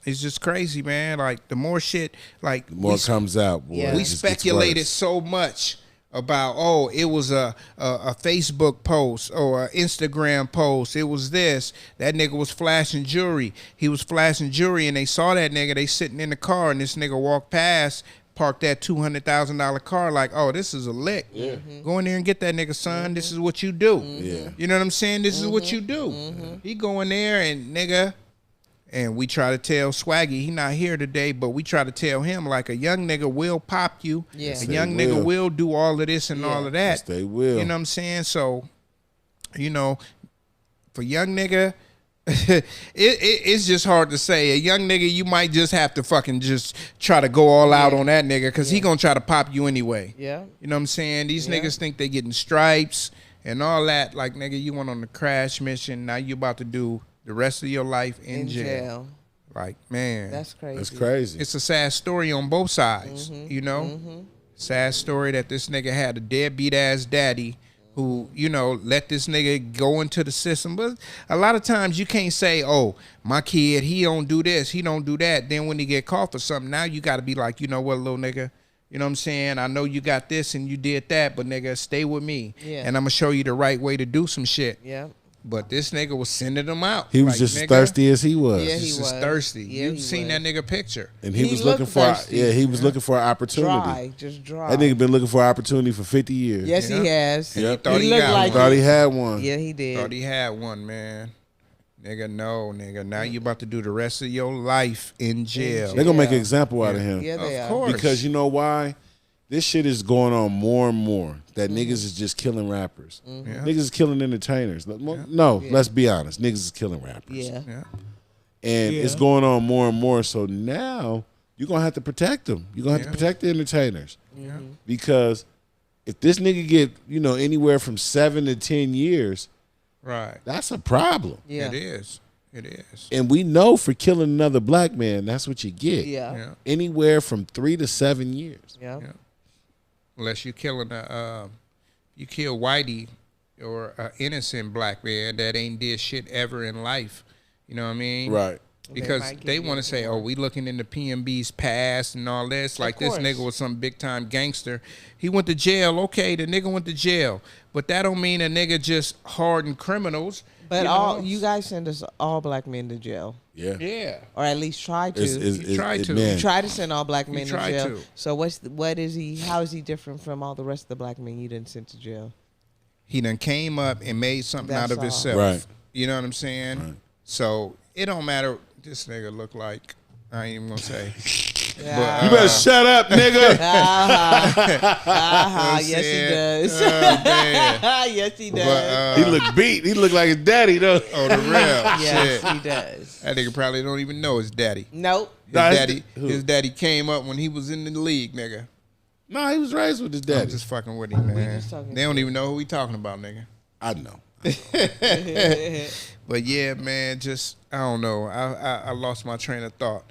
It's just crazy, man. Like, the more shit, like... The more comes out, boy. Yeah. it We just gets speculated worse. so much about, oh, it was a Facebook post or an Instagram post. It was this. That nigga was flashing jewelry. He was flashing jewelry, and they saw that nigga. They sitting in the car, and this nigga walked past, parked that $200,000 car like, oh, this is a lick. Yeah. Go in there and get that nigga, son. This is what you do. Yeah. You know what I'm saying? This is what you do. He go in there and, nigga... And we try to tell Swaggy, he not here today, but we try to tell him, like, a young nigga will pop you. Yeah. A young nigga will do all of this and all of that. Yes, they will. You know what I'm saying? So, you know, for young nigga, it's just hard to say. A young nigga, you might just have to fucking just try to go all out on that nigga because he gonna try to pop you anyway. Yeah. You know what I'm saying? These niggas think they getting stripes and all that. Like, nigga, you went on the crash mission. Now you about to do the rest of your life in jail. Like, man. That's crazy. That's crazy. It's a sad story on both sides, you know? Sad story that this nigga had a deadbeat ass daddy who, you know, let this nigga go into the system. But a lot of times you can't say, oh, my kid, he don't do this, he don't do that. Then when he get caught for something, now you got to be like, you know what, little nigga? You know what I'm saying? I know you got this and you did that, but nigga, stay with me. Yeah. And I'm going to show you the right way to do some shit. Yeah. But this nigga was sending them out. He was Like, just as nigga, thirsty as he was. Yeah, he just was. as thirsty. Yeah, you he seen was. that nigga picture. And he He was looking looked for thirsty. he was looking for an opportunity. Dry. Just dry. That nigga been looking for an opportunity for 50 years. Yes, he has. And Yep. he thought he looked got like one. Thought he had one. Yeah, he did. Thought he had one, man. Nigga, no, nigga. Now you about to do the rest of your life in jail. They're gonna make an Yeah. example out of him. Yeah, they Of are. course. Because you know why? This shit is going on more and more. That niggas is just killing rappers. Yeah. Niggas is killing entertainers. No, let's be honest. Niggas is killing rappers. Yeah. Yeah. And it's going on more and more. So now you're gonna have to protect them. You're gonna have to protect the entertainers. Because if this nigga get, you know, anywhere from 7 to 10 years, Right. that's a problem. Yeah. It is. It is. And we know for killing another black man, that's what you get. Yeah. Yeah. Anywhere from 3 to 7 years. Yeah. Yeah. Unless you killing you kill Whitey or an innocent black man that ain't did shit ever in life. You know what I mean? Right. Because might give they you want to say, more. "Oh, we looking into PMB's past and all this." Like this course. nigga was some big time gangster. He went to jail. Okay, the nigga went to jail, but that don't mean a nigga just hardened criminals. But know? you guys send us all black men to jail, Yeah. Yeah. or at least try to. You tried to. Man, Try to send all black men to tried jail. to. So what is he? How is he different from all the rest of the black men you didn't send to jail? He done came up and made something That's out of all. himself. Right. You know what I'm saying? Right. So it don't matter. This nigga look like, I ain't even gonna say. Yeah. You better shut up, nigga. Yes, he does. Damn. Yes, he does. But, He look beat. He look like his daddy though. oh, the real yes, shit. he does. That nigga probably don't even know his daddy. Nope. Nah, His daddy came up when he was in the league, nigga. No, he was raised with his I'm daddy. just fucking with him, man. just talking They don't even know who we talking about, nigga. I know. But yeah, man, just I don't know. I lost my train of thought.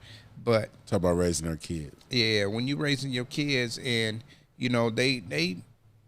But Talk about raising our kids. yeah, when you raising your kids and you know they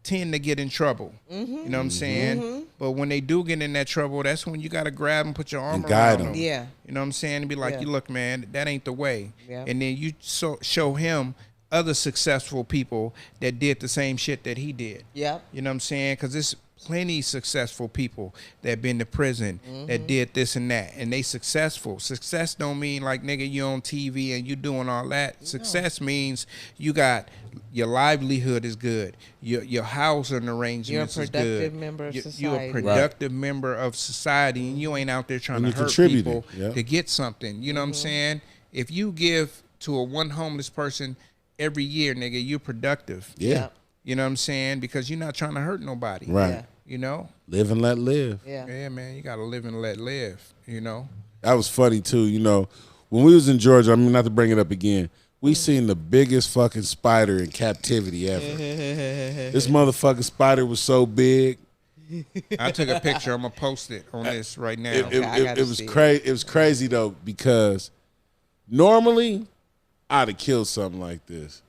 tend to get in trouble. You know what I'm saying? But when they do get in that trouble, that's when you got to grab them, put your arm And guide around them. them. Yeah. You know what I'm saying? And be like, Yeah. you look, man, that ain't the way. Yeah. And then you show him other successful people that did the same shit that he did. Yep. You know what I'm saying? Because there's plenty successful people that been to prison that did this and that, and they successful. Success don't mean like, nigga, you on TV and you doing all that. Success means you got your livelihood is good, your housing arrangements is good. You're a productive member of You're society. a productive member of society, and you ain't out there trying And to you hurt contributing. people Yep. to get something. You know what I'm saying? If you give to a one homeless person every year, nigga, you're productive. Yeah. Yep. You know what I'm saying? Because you're not trying to hurt nobody. Right. Yeah. You know? Live and let live. Yeah. Yeah, man, you gotta live and let live, you know? That was funny too. You know, when we was in Georgia, I mean, not to bring it up again, we seen the biggest fucking spider in captivity ever. This motherfucking spider was so big. I took a picture, I'm gonna post it on this right now. I gotta It was see it. crazy. It was crazy though, because normally I'd have killed something like this.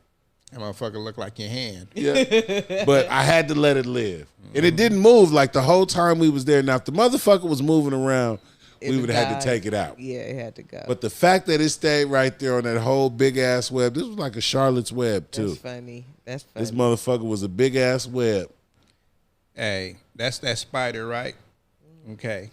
That motherfucker look like your hand. Yeah. But I had to let it live. And it didn't move like the whole time we was there. Now if the motherfucker was moving around, we would have had to take it out. Yeah, it had to go. But the fact that it stayed right there on that whole big ass web, this was like a Charlotte's Web too. That's funny. That's funny. This motherfucker was a big ass web. Hey, that's that spider, right? Okay.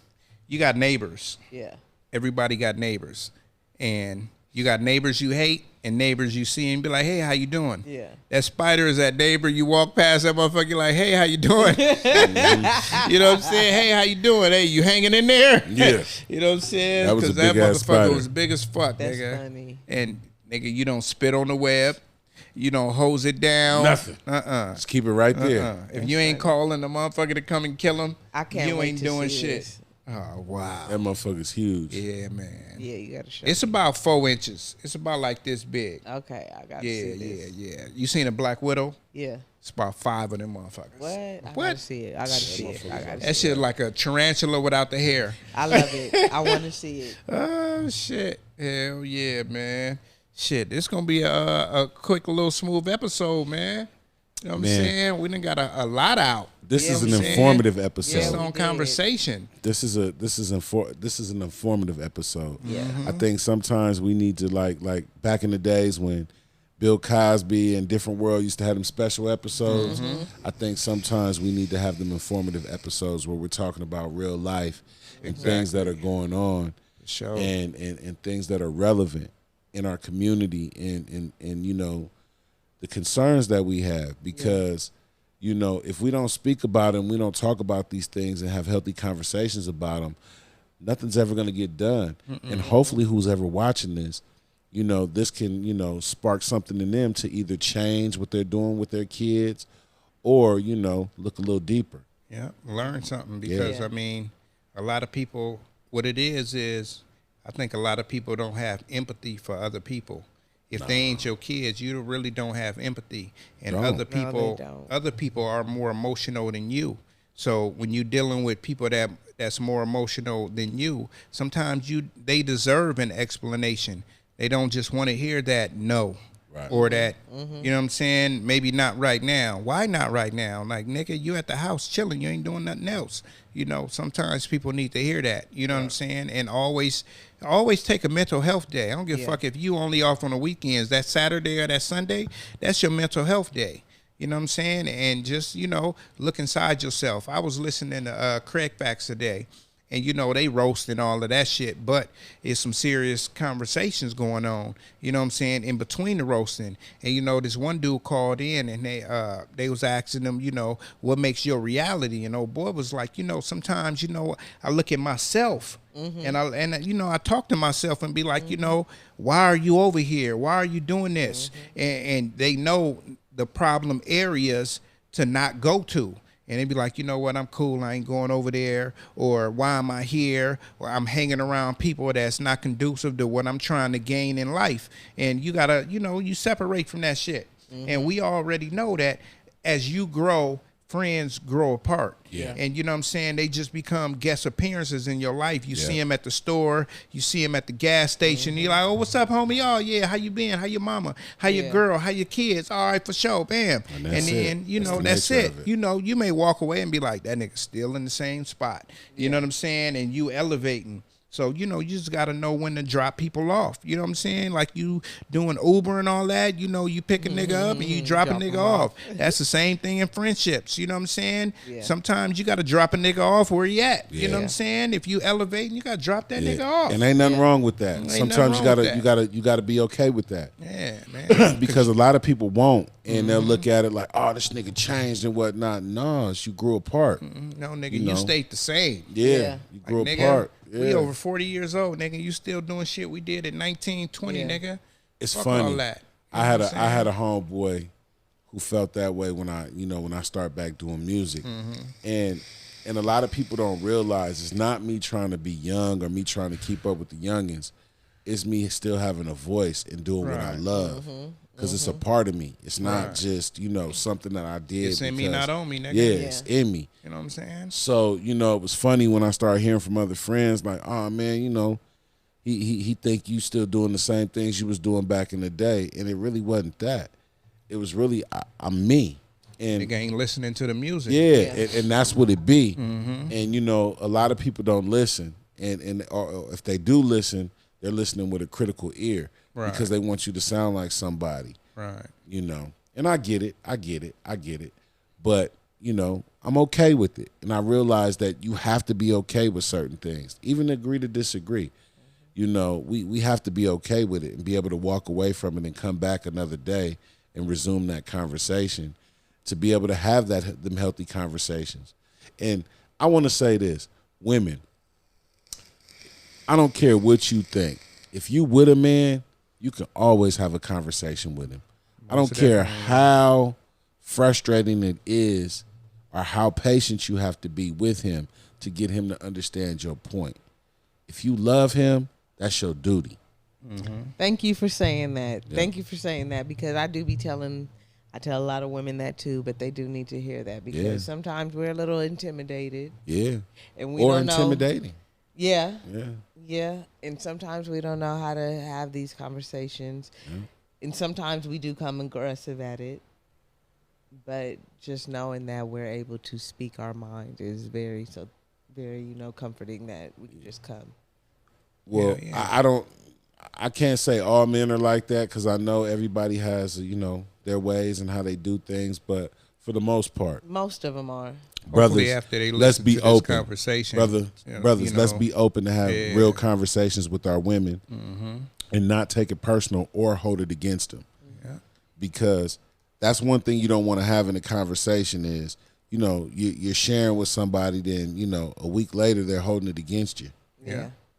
You got neighbors. Yeah. Everybody got neighbors. And you got neighbors you hate and neighbors you see and be like, hey, how you doing? Yeah. That spider is that neighbor. You walk past that motherfucker, you're like, hey, how you doing? You know what I'm saying? Hey, how you doing? Hey, you hanging in there? Yeah. You know what I'm saying? That was a Because that big-ass motherfucker spider. was big as fuck, That's nigga. funny. And nigga, you don't spit on the web. You don't hose it down. Nothing. Uh-uh. Just keep it right there. If you ain't calling the motherfucker to come and kill him, I can't you wait ain't to doing see shit. this. Oh, wow. That motherfucker's huge. Yeah, man. Yeah, you gotta show. It's about 4 inches. It's about like this big. Okay, I gotta Yeah, see this. yeah. You seen a black widow? Yeah. It's about 5 of them motherfuckers. What? I What? gotta see it. I gotta see it. I gotta That see shit like a tarantula without the hair. it. I love it. I want to see it. Oh shit! Hell yeah, man! Shit, it's gonna be a quick little smooth episode, man. You know what I'm Man. saying? We done got a lot out. This Yeah, is we an saying. informative Just episode. we on did. conversation. This is an informative episode. Yeah. I think sometimes we need to like back in the days when Bill Cosby and Different World used to have them special episodes. I think sometimes we need to have them informative episodes where we're talking about real life and things that are going on Sure. and things that are relevant in our community and you know the concerns that we have, because you know, if we don't speak about them, we don't talk about these things and have healthy conversations about them, nothing's ever going to get done. And hopefully who's ever watching this, you know, this can, you know, spark something in them to either change what they're doing with their kids or, you know, look a little deeper. Yeah, learn something because Yeah. I mean, a lot of people. What it is I think a lot of people don't have empathy for other people. If they ain't your kids, you really don't have empathy. And Don't. other No, they people, don't. other people are more emotional than you. So when you're dealing with people that's more emotional than you, sometimes they deserve an explanation. They don't just want to hear that no. Right. or that, you know what I'm saying, maybe not right now. Why not right now? Like, nigga, you at the house chilling, you ain't doing nothing else. You know, sometimes people need to hear that, you know what I'm saying? And always take a mental health day. I don't give a fuck if you only off on the weekends. That Saturday or that Sunday, that's your mental health day. You know what I'm saying? And just, you know, look inside yourself. I was listening to Craig Facts today. And, you know, they roasting all of that shit, but it's some serious conversations going on, you know what I'm saying, in between the roasting. And, you know, this one dude called in and they was asking him, you know, what makes your reality? And old boy was like, you know, sometimes, you know, I look at myself and you know, I talk to myself and be like, you know, why are you over here? Why are you doing this? And they know the problem areas to not go to. And they'd be like, you know what, I'm cool, I ain't going over there, or why am I here, or I'm hanging around people that's not conducive to what I'm trying to gain in life. And you gotta, you know, you separate from that shit. And we already know that as you grow, friends grow apart. Yeah. And you know what I'm saying? They just become guest appearances in your life. You see them at the store, you see them at the gas station. You're like, oh, what's up, homie? Oh, yeah, how you been? How your mama? How your girl? How your kids? All right, for sure, bam. And then, you know, that's it. You know, you may walk away and be like, that nigga's still in the same spot. You know what I'm saying? And you elevating. So, you know, you just got to know when to drop people off. You know what I'm saying? Like you doing Uber and all that, you know, you pick a nigga up and you drop a nigga off. That's the same thing in friendships. You know what I'm saying? Sometimes you got to drop a nigga off where he at. You know what I'm saying? If you elevating, you got to drop that nigga off. And ain't nothing wrong with that. Sometimes you gotta be okay with that. Yeah, man. Because a lot of people won't. And they'll look at it like, oh, this nigga changed and whatnot. No, you grew apart. No, nigga, you stayed the same. Yeah. You grew like, apart. Nigga, we over 40 years old, nigga. You still doing shit we did at 19, 20, nigga. It's Fuck funny. all that. I had a homeboy who felt that way when I start back doing music. And a lot of people don't realize it's not me trying to be young or me trying to keep up with the youngins. It's me still having a voice and doing what I love. Because it's a part of me. It's not just, you know, something that I did. It's in me, not on me, nigga. Yeah, it's in me. You know what I'm saying? So, you know, it was funny when I started hearing from other friends, like, oh, man, you know, he think you still doing the same things you was doing back in the day. And it really wasn't that. It was really, I'm me. And nigga ain't listening to the music. Yeah, and that's what it be. And, you know, a lot of people don't listen. And or if they do listen, they're listening with a critical ear. Because they want you to sound like somebody. Right. You know. And I get it. But, you know, I'm okay with it. And I realize that you have to be okay with certain things. Even agree to disagree. You know, we have to be okay with it and be able to walk away from it and come back another day and resume that conversation to be able to have them healthy conversations. And I want to say this, women, I don't care what you think. If you with a man, you can always have a conversation with him. I don't care how frustrating it is or how patient you have to be with him to get him to understand your point. If you love him, that's your duty. Thank you for saying that. Thank you for saying that, because I tell a lot of women that too, but they do need to hear that, because sometimes we're a little intimidated. Yeah. And we don't intimidating. Yeah. And sometimes we don't know how to have these conversations. And sometimes we do come aggressive at it. But just knowing that we're able to speak our mind is very, you know, comforting, that we can just come. Well, I can't say all men are like that, because I know everybody has, you know, their ways and how they do things. But for the most part, most of them are. Brothers, after they let's be to open. This conversation, brothers, you know, let's be open to have real conversations with our women, and not take it personal or hold it against them. Because that's one thing you don't want to have in a conversation is, you know, you're sharing with somebody, then, you know, a week later they're holding it against you.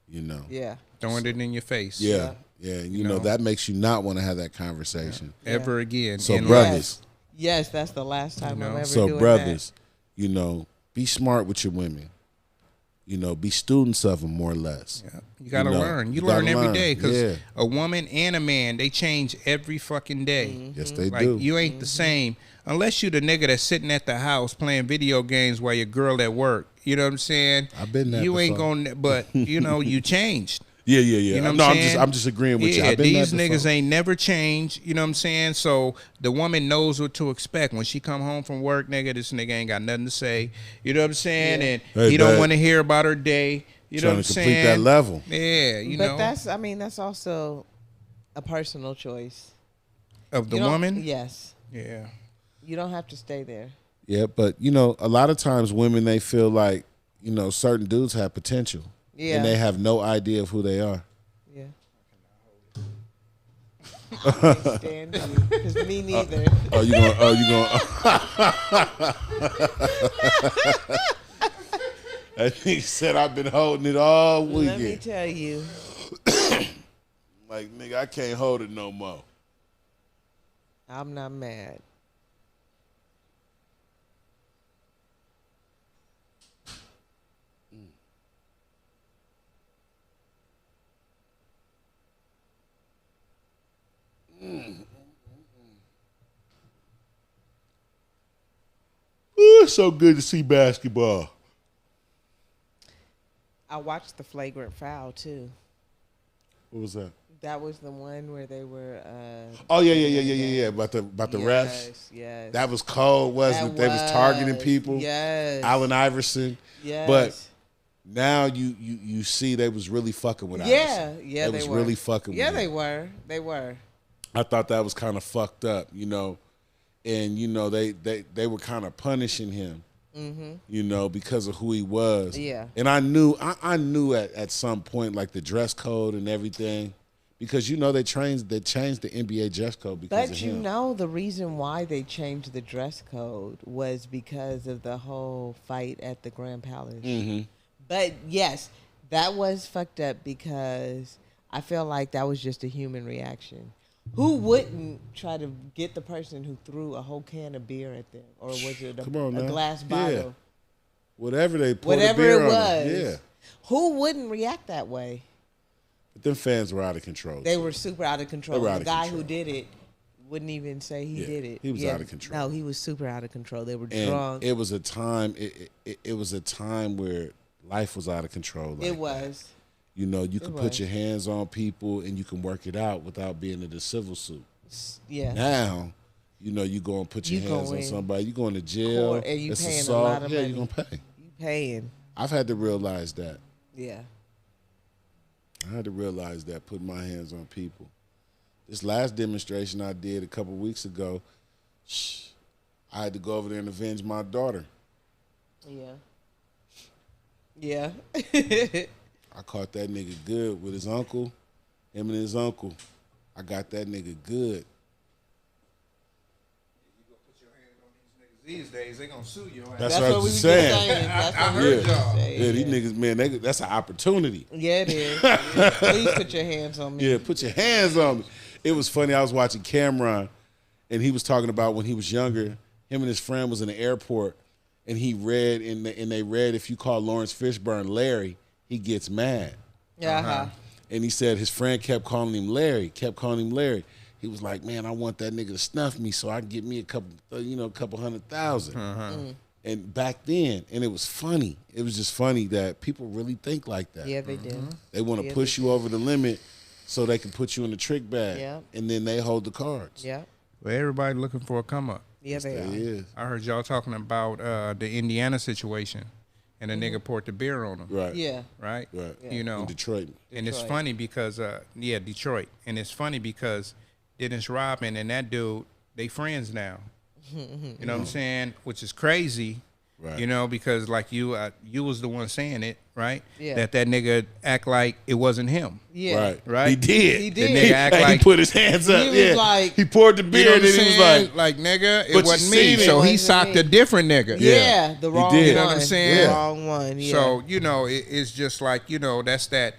You know. Throwing it in your face. Yeah. You know, that makes you not want to have that conversation ever again. So brothers. Yes, that's the last time I'm ever so doing brothers, that. You know, be smart with your women. You know, be students of them more or less. You got to learn. You learn every day, because a woman and a man, they change every fucking day. Yes, they like, do. You ain't the same. Unless you the nigga that's sitting at the house playing video games while your girl at work. You know what I'm saying? I've been there You ain't before. going, but, you know, you changed. Yeah. You know what No, I'm saying? I'm just agreeing with you. Yeah, I've been these there before. niggas ain't never changed. You know what I'm saying? So the woman knows what to expect when she come home from work. Nigga, this nigga ain't got nothing to say. You know what I'm saying? Yeah. And Hey, he don't babe. want to hear about her day. You know Trying what I'm to complete saying? that level. Yeah, you know. But that's also a personal choice. Of the You don't- woman? Yes. Yeah. You don't have to stay there. Yeah, but you know, a lot of times women, they feel like, you know, certain dudes have potential. Yeah. And they have no idea of who they are. Yeah. I can't stand you. 'Cause me neither. You going That nigga said I've been holding it all Let me weekend. tell you. Like, nigga, I can't hold it no more. I'm not mad. Ooh, it's so good to see basketball. I watched the flagrant foul too. What was that? That was the one where they were. Oh yeah. About the refs. Yes. That was cold, wasn't it? They was targeting people. Yes. Allen Iverson. Yes. But now you see they was really fucking with Iverson. Yeah, they was were. really fucking with Yeah, him. they were. I thought that was kind of fucked up, you know. And you know they were kind of punishing him, you know, because of who he was. Yeah. And I knew at some point, like, the dress code and everything, because you know they changed the NBA dress code because of But him. you know the reason why they changed the dress code was because of the whole fight at the Grand Palace. Mm-hmm. But yes, that was fucked up because I feel like that was just a human reaction. Who wouldn't try to get the person who threw a whole can of beer at them, or was it Come on a now. glass bottle? Yeah. Whatever they poured Whatever the beer it on was. him. Yeah. Who wouldn't react that way? But them fans were out of control. They too. were super out of control. They were out The of guy control. who did it wouldn't even say he Yeah, did it. he was out of control. No, he was super out of control. They were And drunk. it was a time. It was a time where life was out of control. Like It that. was. You know, you can put was. your hands on people and you can work it out without being in a civil suit. Yeah. Now, you know, you go and put your You hands go on in somebody. You going to jail. court and you it's paying a assault. lot of yeah, money. you're gonna pay. You paying. I've had to realize that. Yeah. I had to realize that, putting my hands on people. This last demonstration I did a couple weeks ago, I had to go over there and avenge my daughter. Yeah. Yeah. I caught that nigga good with his uncle, him and his uncle. I got that nigga good. These days, they gonna sue you. That's what I was we just was just saying. That's what I we heard was Yeah, just saying. yeah, these niggas, man, that's an opportunity. Yeah, it is. Please put your hands on me. Yeah, put your hands on me. It was funny. I was watching Cameron, and he was talking about when he was younger, him and his friend was in the airport, and he read, and they read, if you call Lawrence Fishburne Larry, he gets mad. Uh-huh. And he said his friend kept calling him Larry. He was like, man, I want that nigga to snuff me so I can get me a couple $100,000. And back then, and it was funny. It was just funny that people really think like that. Yeah, they do. They want to Yeah, push they you over the limit so they can put you in the trick bag. Yeah. And then they hold the cards. Yeah. Well, everybody looking for a come up. Yeah, they It are. is. I heard y'all talking about the Indiana situation, and a nigga poured the beer on him. Right. Yeah. Right. Right. You know. In Detroit. And it's Detroit. funny because Detroit. And it's funny because Dennis Rodman and that dude, they friends now. You know what I'm saying? Which is crazy. Right. You know, because like you was the one saying it, right? Yeah. That nigga act like it wasn't him. Yeah. Right. He did. He The did. nigga act He like put his hands up. He was yeah. like- he poured the you beer know and what then I'm he was saying? like, nigga, But it you wasn't me. seen it. So he Wasn't socked me. a different nigga. Yeah. The wrong did. You know what I'm one. saying? The wrong one. Yeah. So, you know, it's just like, you know, that's that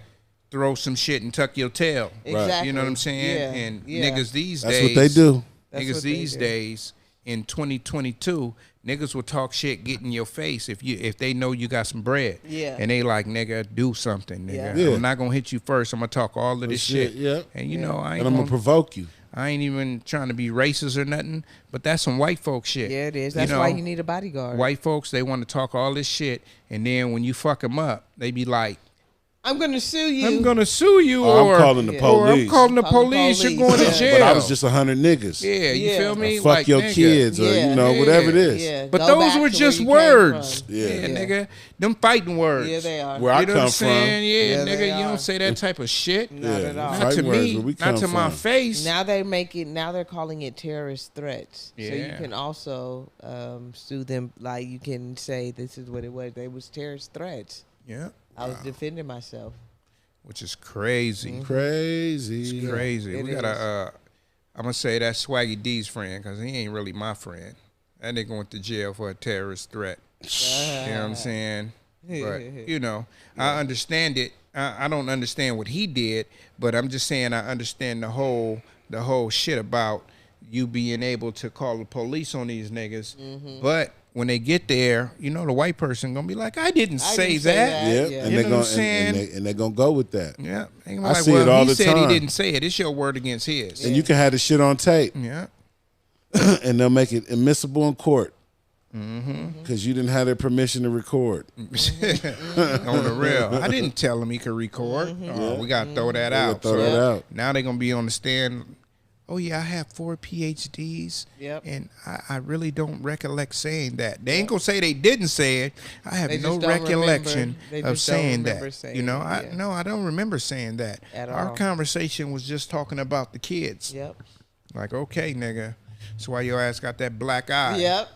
throw some shit and tuck your tail. Exactly. You know what I'm saying? Yeah. And Yeah. niggas these that's days. what they do. That's Niggas what they these do. days in 2022, niggas will talk shit, get in your face if they know you got some bread. Yeah. And they like, nigga, do something, nigga. Yeah. Yeah. I'm not gonna hit you first. I'm gonna talk all of this shit. Yeah. And you know, I ain't And I'm going gonna to provoke you. I ain't even trying to be racist or nothing, but that's some white folk shit. Yeah, it is. You That's know, why you need a bodyguard. White folks, they want to talk all this shit, and then when you fuck them up, they be like, I'm gonna sue you. I'm gonna sue you, Oh, or I'm calling the or I'm police. calling the Call the police. You're police, going to yeah. jail. But I was just 100 niggas. yeah, you Yeah. feel Or me? fuck Like, your nigga. kids, or Yeah. whatever it is. Yeah. But Go those back were to just where you came words. from. Yeah. Nigga. Them fighting words. Yeah, they are. Where I You know what come I'm saying? Yeah, Yeah, they nigga, you are. don't say that type of shit. Not at all. Not fighting to words me. where we Not come to my from. face. Now they're calling it terrorist threats. So you Yeah. can also sue them. Like you can say this is what it was. They was terrorist threats. Yeah. I was defending myself. Which is crazy. Crazy. It's crazy. it We gotta. I'm gonna say that's Swaggy D's friend because he ain't really my friend. That nigga went to jail for a terrorist threat. You know what I'm saying? But you know, I understand it. I don't understand what he did, but I'm just saying I understand the whole shit about you being able to call the police on these niggas. But when they get there, you know, the white person gonna be like, I didn't say that. Yeah, Yeah. and You they're know what gonna I'm saying? and they're gonna go with that. Yeah, they gonna be I like, see well, it all he the said time. he didn't say it. It's your word against his. And you can have the shit on tape, Yeah. and they'll make it admissible in court because you didn't have their permission to record. On the real. I didn't tell him he could record. Oh, we got to throw that out. throw that out. Now they're going to be on the stand. Oh, yeah, I have 4 PhDs. Yep. And I really don't recollect saying that. They ain't going to say they didn't say it. I have They no just don't recollection remember. They of just don't saying remember that. saying You know, it, yeah. No, I don't remember saying that. At Our all. conversation was just talking about the kids. Yep. Like, okay, nigga. That's why your ass got that black eye. Yep.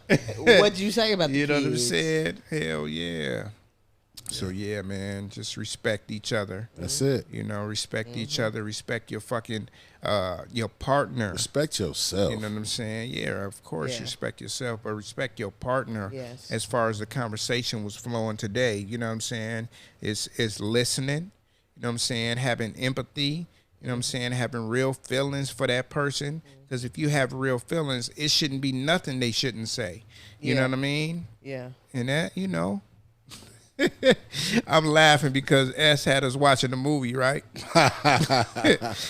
What'd you say about the You know what I'm kids? saying? Hell yeah. So yeah, man, just respect each other. That's it. You know, respect each other. Respect your fucking your partner. Respect yourself. You know what I'm saying? Yeah, of course, Yeah. respect yourself, but respect your partner. Yes. As far as the conversation was flowing today, you know what I'm saying? It's listening. You know what I'm saying? Having empathy. You know what I'm saying? Having real feelings for that person. Because if you have real feelings, it shouldn't be nothing they shouldn't say. You know Yeah. what I mean? Yeah. And that, you know. I'm laughing because S had us watching the movie, right?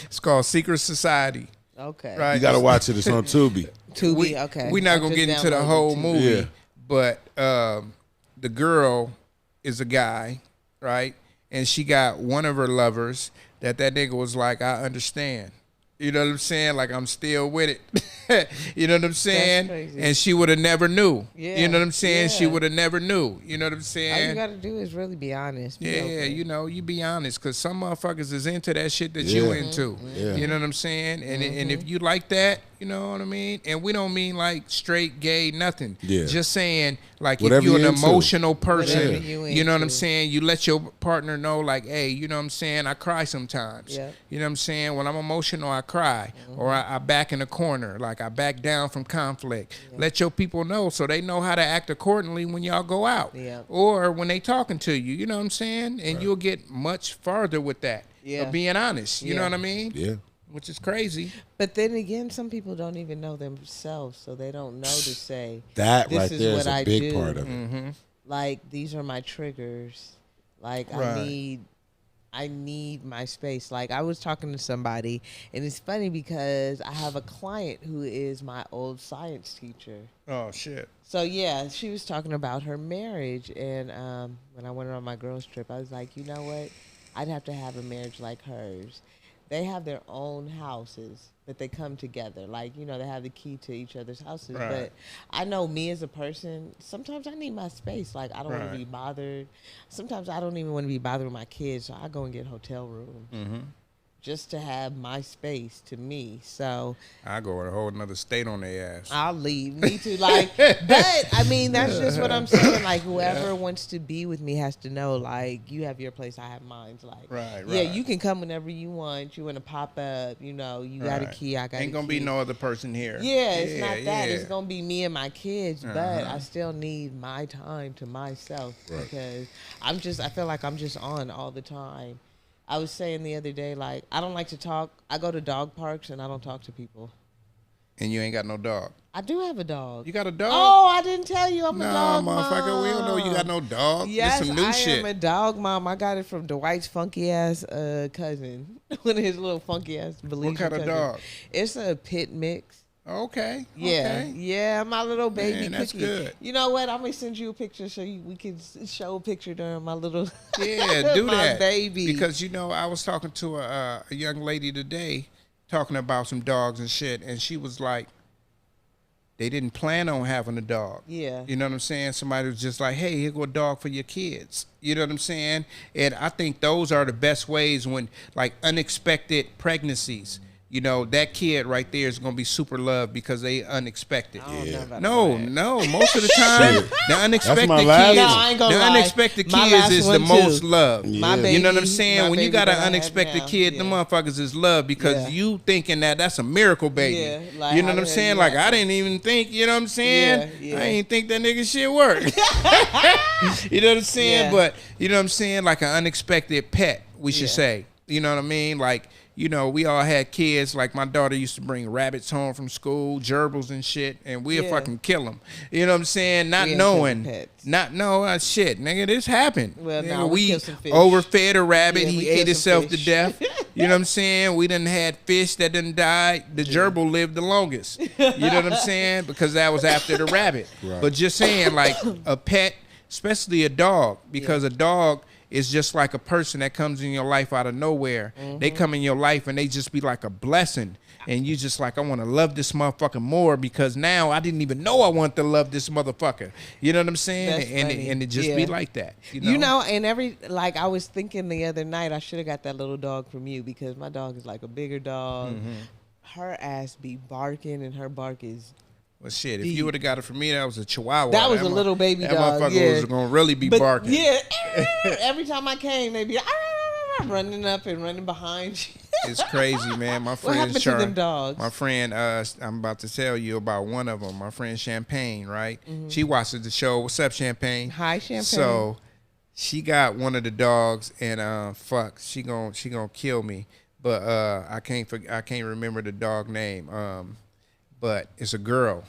It's called Secret Society, Okay. right? You gotta watch it. It's on Tubi. Tubi. Okay. We're not I'm gonna just get into the downloading whole Tubi. movie, Yeah. but the girl is a guy, right? And she got one of her lovers that nigga was like, I understand. You know what I'm saying? Like, I'm still with it. You know what I'm saying? crazy. And she would have never knew. Yeah, You know what I'm saying? She yeah. would have never knew. You know what I'm All saying? you gotta do is really be honest. Be Yeah, open. you know, you be honest, because some motherfuckers is into that shit that you Yeah. into. Yeah. You know what I'm saying? And if you like that, you know what I mean? And we don't mean like straight, gay, nothing. Yeah. Just saying, like, Whatever if you're an you into. emotional person, Whatever you know what I'm into. saying? You let your partner know, like, hey, you know what I'm saying? I cry sometimes. Yeah. You know what I'm saying? When I'm emotional, I cry. Or I back in the corner. Like, I back down from conflict. Let your people know so they know how to act accordingly when y'all go out. Yeah. Or when they talking to you, you know what I'm saying? And you'll get much farther with that. Yeah. Of being honest. You know Yeah. what I mean? Yeah. Which is crazy. But then again, some people don't even know themselves, so they don't know to say That this right is there is what a I big do. part of it. Like, these are my triggers. Like, Right. I need my space. Like, I was talking to somebody, and it's funny because I have a client who is my old science teacher. Oh, shit. So yeah, she was talking about her marriage, and when I went on my girls trip, I was like, you know what? I'd have to have a marriage like hers. They have their own houses, but they come together. Like, you know, they have the key to each other's houses. Right. But I know me as a person, sometimes I need my space. Like, I don't want Right. to be bothered. Sometimes I don't even want to be bothered with my kids, so I go and get a hotel room. Just to have my space to me. So I go in a whole another state on their ass. I'll leave. Me too. Like, but I mean, that's just what I'm saying. Like, whoever wants to be with me has to know, like, you have your place, I have mine. Like, Right, yeah, right. you can come whenever you want. You want to pop up, you know, you got a Right. key, I got Ain't a gonna key. be no other person here. Yeah, it's not that. yeah. It's gonna be me and my kids, but I still need my time to myself because I feel like I'm just on all the time. I was saying the other day, like, I don't like to talk. I go to dog parks and I don't talk to people. And you ain't got no dog. I do have a dog. You got a dog? Oh, I didn't tell you I'm a no, dog motherfucker. mom. We don't know you got no dog. Yes, This some new I shit. am a dog mom. I got it from Dwight's funky ass cousin. One of his little funky ass Belizean kind of cousins. dog? It's a pit mix. Okay. Yeah, Okay. yeah, my little baby Man, that's cookie. good. You know what? I'm gonna send you a picture so we can show a picture during my little Yeah, do my that. baby. Because I was talking to a young lady today, talking about some dogs and shit, and she was like, they didn't plan on having a dog. Yeah. You know what I'm saying? Somebody was just like, hey, here go a dog for your kids. You know what I'm saying? And I think those are the best ways when, like, unexpected pregnancies. You know, that kid right there is going to be super loved because they unexpected. I don't know about No, that. no. Most of the time, the unexpected my last kids, one. No, I ain't gonna the lie. unexpected My kids last is the one, most too. loved. My You know what I'm baby- saying? my When you baby got an that I have unexpected now, kid, the yeah. motherfuckers is loved because Yeah. you thinking that that's a miracle baby. Yeah, like, You know how what I'm the hell saying? you Like, I happen? didn't even think, you know what I'm saying? Yeah, yeah. I ain't think that nigga shit work. You know what I'm saying? Yeah. But, you know what I'm saying? Like an unexpected pet, we should Yeah. say. You know what I mean? Like, you know, we all had kids. Like, my daughter used to bring rabbits home from school, gerbils and shit, and we'd Yeah. fucking kill them. You know what I'm saying? Not We ain't killing knowing. pets. Not know shit, nigga. This happened. Well, Nigga, no, we killed some fish. overfed a rabbit. Yeah, He we ate killed some himself to fish. death. You know what I'm saying? We done had fish that done died. The gerbil lived the longest. You know what I'm saying? Because that was after the rabbit. Right. But just saying, like a pet, especially a dog, because a dog is just like a person that comes in your life out of nowhere. They come in your life and they just be like a blessing. And you just like, I want to love this motherfucker more because now I didn't even know I want to love this motherfucker. You know what I'm saying? That's And funny. it just Yeah. be like that. You know, and like I was thinking the other night, I should have got that little dog from you because my dog is like a bigger dog. Her ass be barking, and her bark is. Well, shit, if Deep. you would have got it from me, that was a chihuahua. That was a mo- little baby that dog, motherfucker yeah. was going to really be But barking. yeah, every time I came, they'd be running up and running behind you. It's crazy, man. My What friend happened to them dogs? My friend, I'm about to tell you about one of them. My friend Champagne, right? She watches the show. What's up, Champagne? Hi, Champagne. So she got one of the dogs, and fuck, she gonna kill me. But I can't remember the dog name. But it's a girl,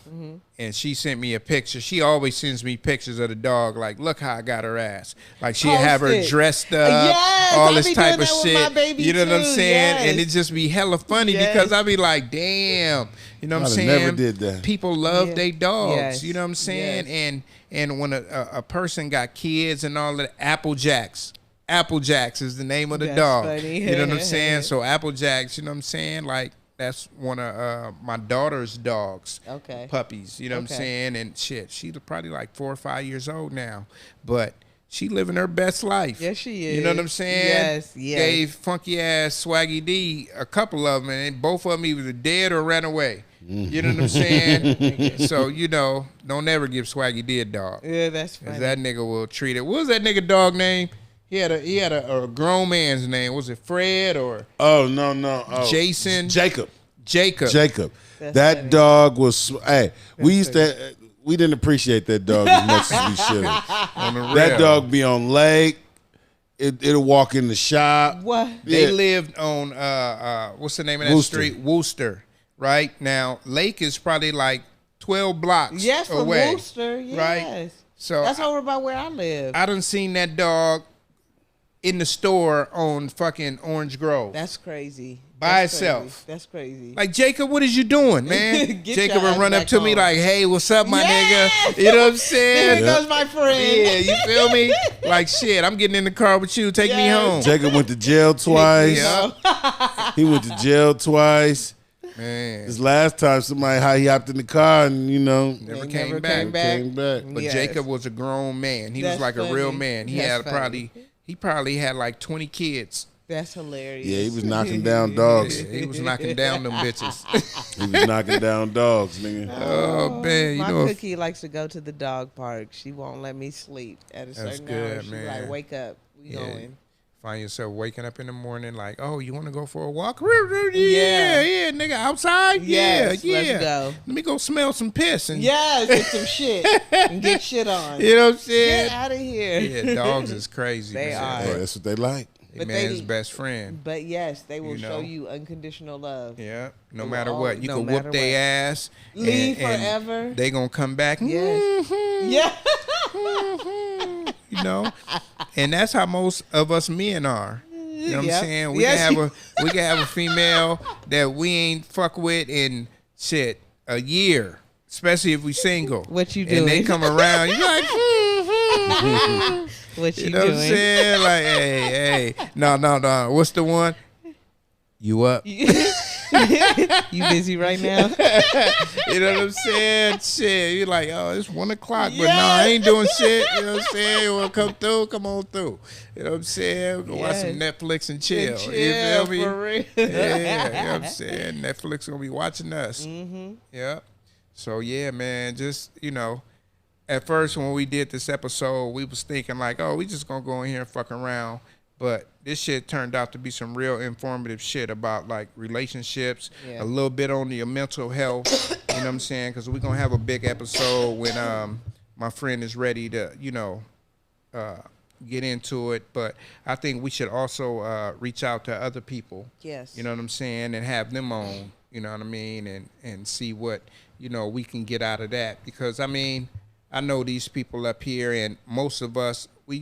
and she sent me a picture. She always sends me pictures of the dog. Like, look how I got her ass. Like, she'll have her Post it. dressed up, Yes, all I this be type doing of that with shit. my baby You know what I'm too, saying? And yes. it just be hella funny Yes. because I be like, damn. You know what I'm I'd saying? have never did that. People love Yeah. their dogs. Yes. You know what I'm saying? Yes. And when a person got kids and all that, Applejacks. Applejacks is the name of the That's dog. funny. You know what I'm saying? So Applejacks, you know what I'm saying? Like, that's one of my daughter's dogs. Okay. Puppies. You know what I'm Okay. saying? And shit, she's probably like 4 or 5 years old now. But she living her best life. Yes, she You know what is. I'm saying? Yes, yes. Gave funky ass Swaggy D a couple of them, and both of them either dead or ran away. You know what I'm saying? So, you know, don't ever give Swaggy D a dog. Yeah, that's funny. 'Cause that nigga will treat it. What was that nigga dog name? He had a grown man's name. Was it Fred or Oh no. Oh. Jason? Jacob. Jacob. That's that funny. dog was. Hey, we used to. We didn't appreciate that dog as much as we should have. On the That real. dog be on lake. It'll walk in the shop. What? They Yeah. lived on what's the name of that Worcester. street? Worcester. Right now, Lake is probably like 12 blocks Yes, from away. Worcester. Yes. Right. So That's over by where I live. I done seen that dog in the store on fucking Orange Grove. That's crazy. By That's itself. crazy. That's crazy. Like, Jacob, what is you doing, man? Get Jacob your would ass run up back to me home. like, hey, what's up, my Yes! nigga? You know what I'm saying? There goes my friend. Yeah, you feel me? Like, shit, I'm getting in the car with you. Take me Yes. home. Jacob went to jail twice. Yeah. He went to jail twice. Man, This last time, he hopped in the car and never They came never back. came back. came back. But Yes. Jacob was a grown man. He That's was like a real funny. man. He That's had funny. he probably had like 20 kids. That's hilarious. Yeah, he was knocking down dogs. Yeah, he was knocking down them bitches. He was knocking down dogs, nigga. Oh man, you My know. cookie likes to go to the dog park. She won't let me sleep at a certain good, hour. She's man. like, wake up. We Yeah. going. Find yourself waking up in the morning like, oh, you want to go for a walk? Yeah, nigga, outside? Yes, yeah. let's go. Let me go smell some piss. And, Yes, get some shit and get shit on. You know what I'm saying? Get out of here. Yeah, dogs is crazy. They man. are. Yeah, that's what they like. They But man's they- best friend. But yes, they will You show know. you unconditional love. Yeah, no They matter will what. all- You no can matter whoop their ass. Leave and forever. They going to come back. Yes. Mhm, Yeah. mhm, you know? And that's how most of us men are. You know what Yep. I'm saying? We Yes. can have a female that we ain't fuck with and shit. a year, especially if we single. What you doing? And they come around, you like, What you know what I'm doing? saying? Like, hey, no. What's the one? You up? You busy right now? You know what I'm saying? Shit, you're like, oh, it's 1 o'clock, but no, I ain't doing shit. You know what I'm saying? You want to come through? Come on through. You know what I'm saying? Go watch some Netflix and chill. You feel me? For real. Yeah, you know what I'm saying? Netflix gonna be watching us. Mm-hmm. Yeah. So yeah, man, just, you know, at first when we did this episode, we was thinking like, oh, we just gonna go in here and fuck around. But this shit turned out to be some real informative shit about like relationships, a little bit on your mental health, you know what I'm saying? Because we're gonna have a big episode when my friend is ready to, you know, get into it. But I think we should also reach out to other people. Yes. You know what I'm saying? And have them on, you know what I mean? And see what, you know, we can get out of that. Because, I mean, I know these people up here, and most of us, we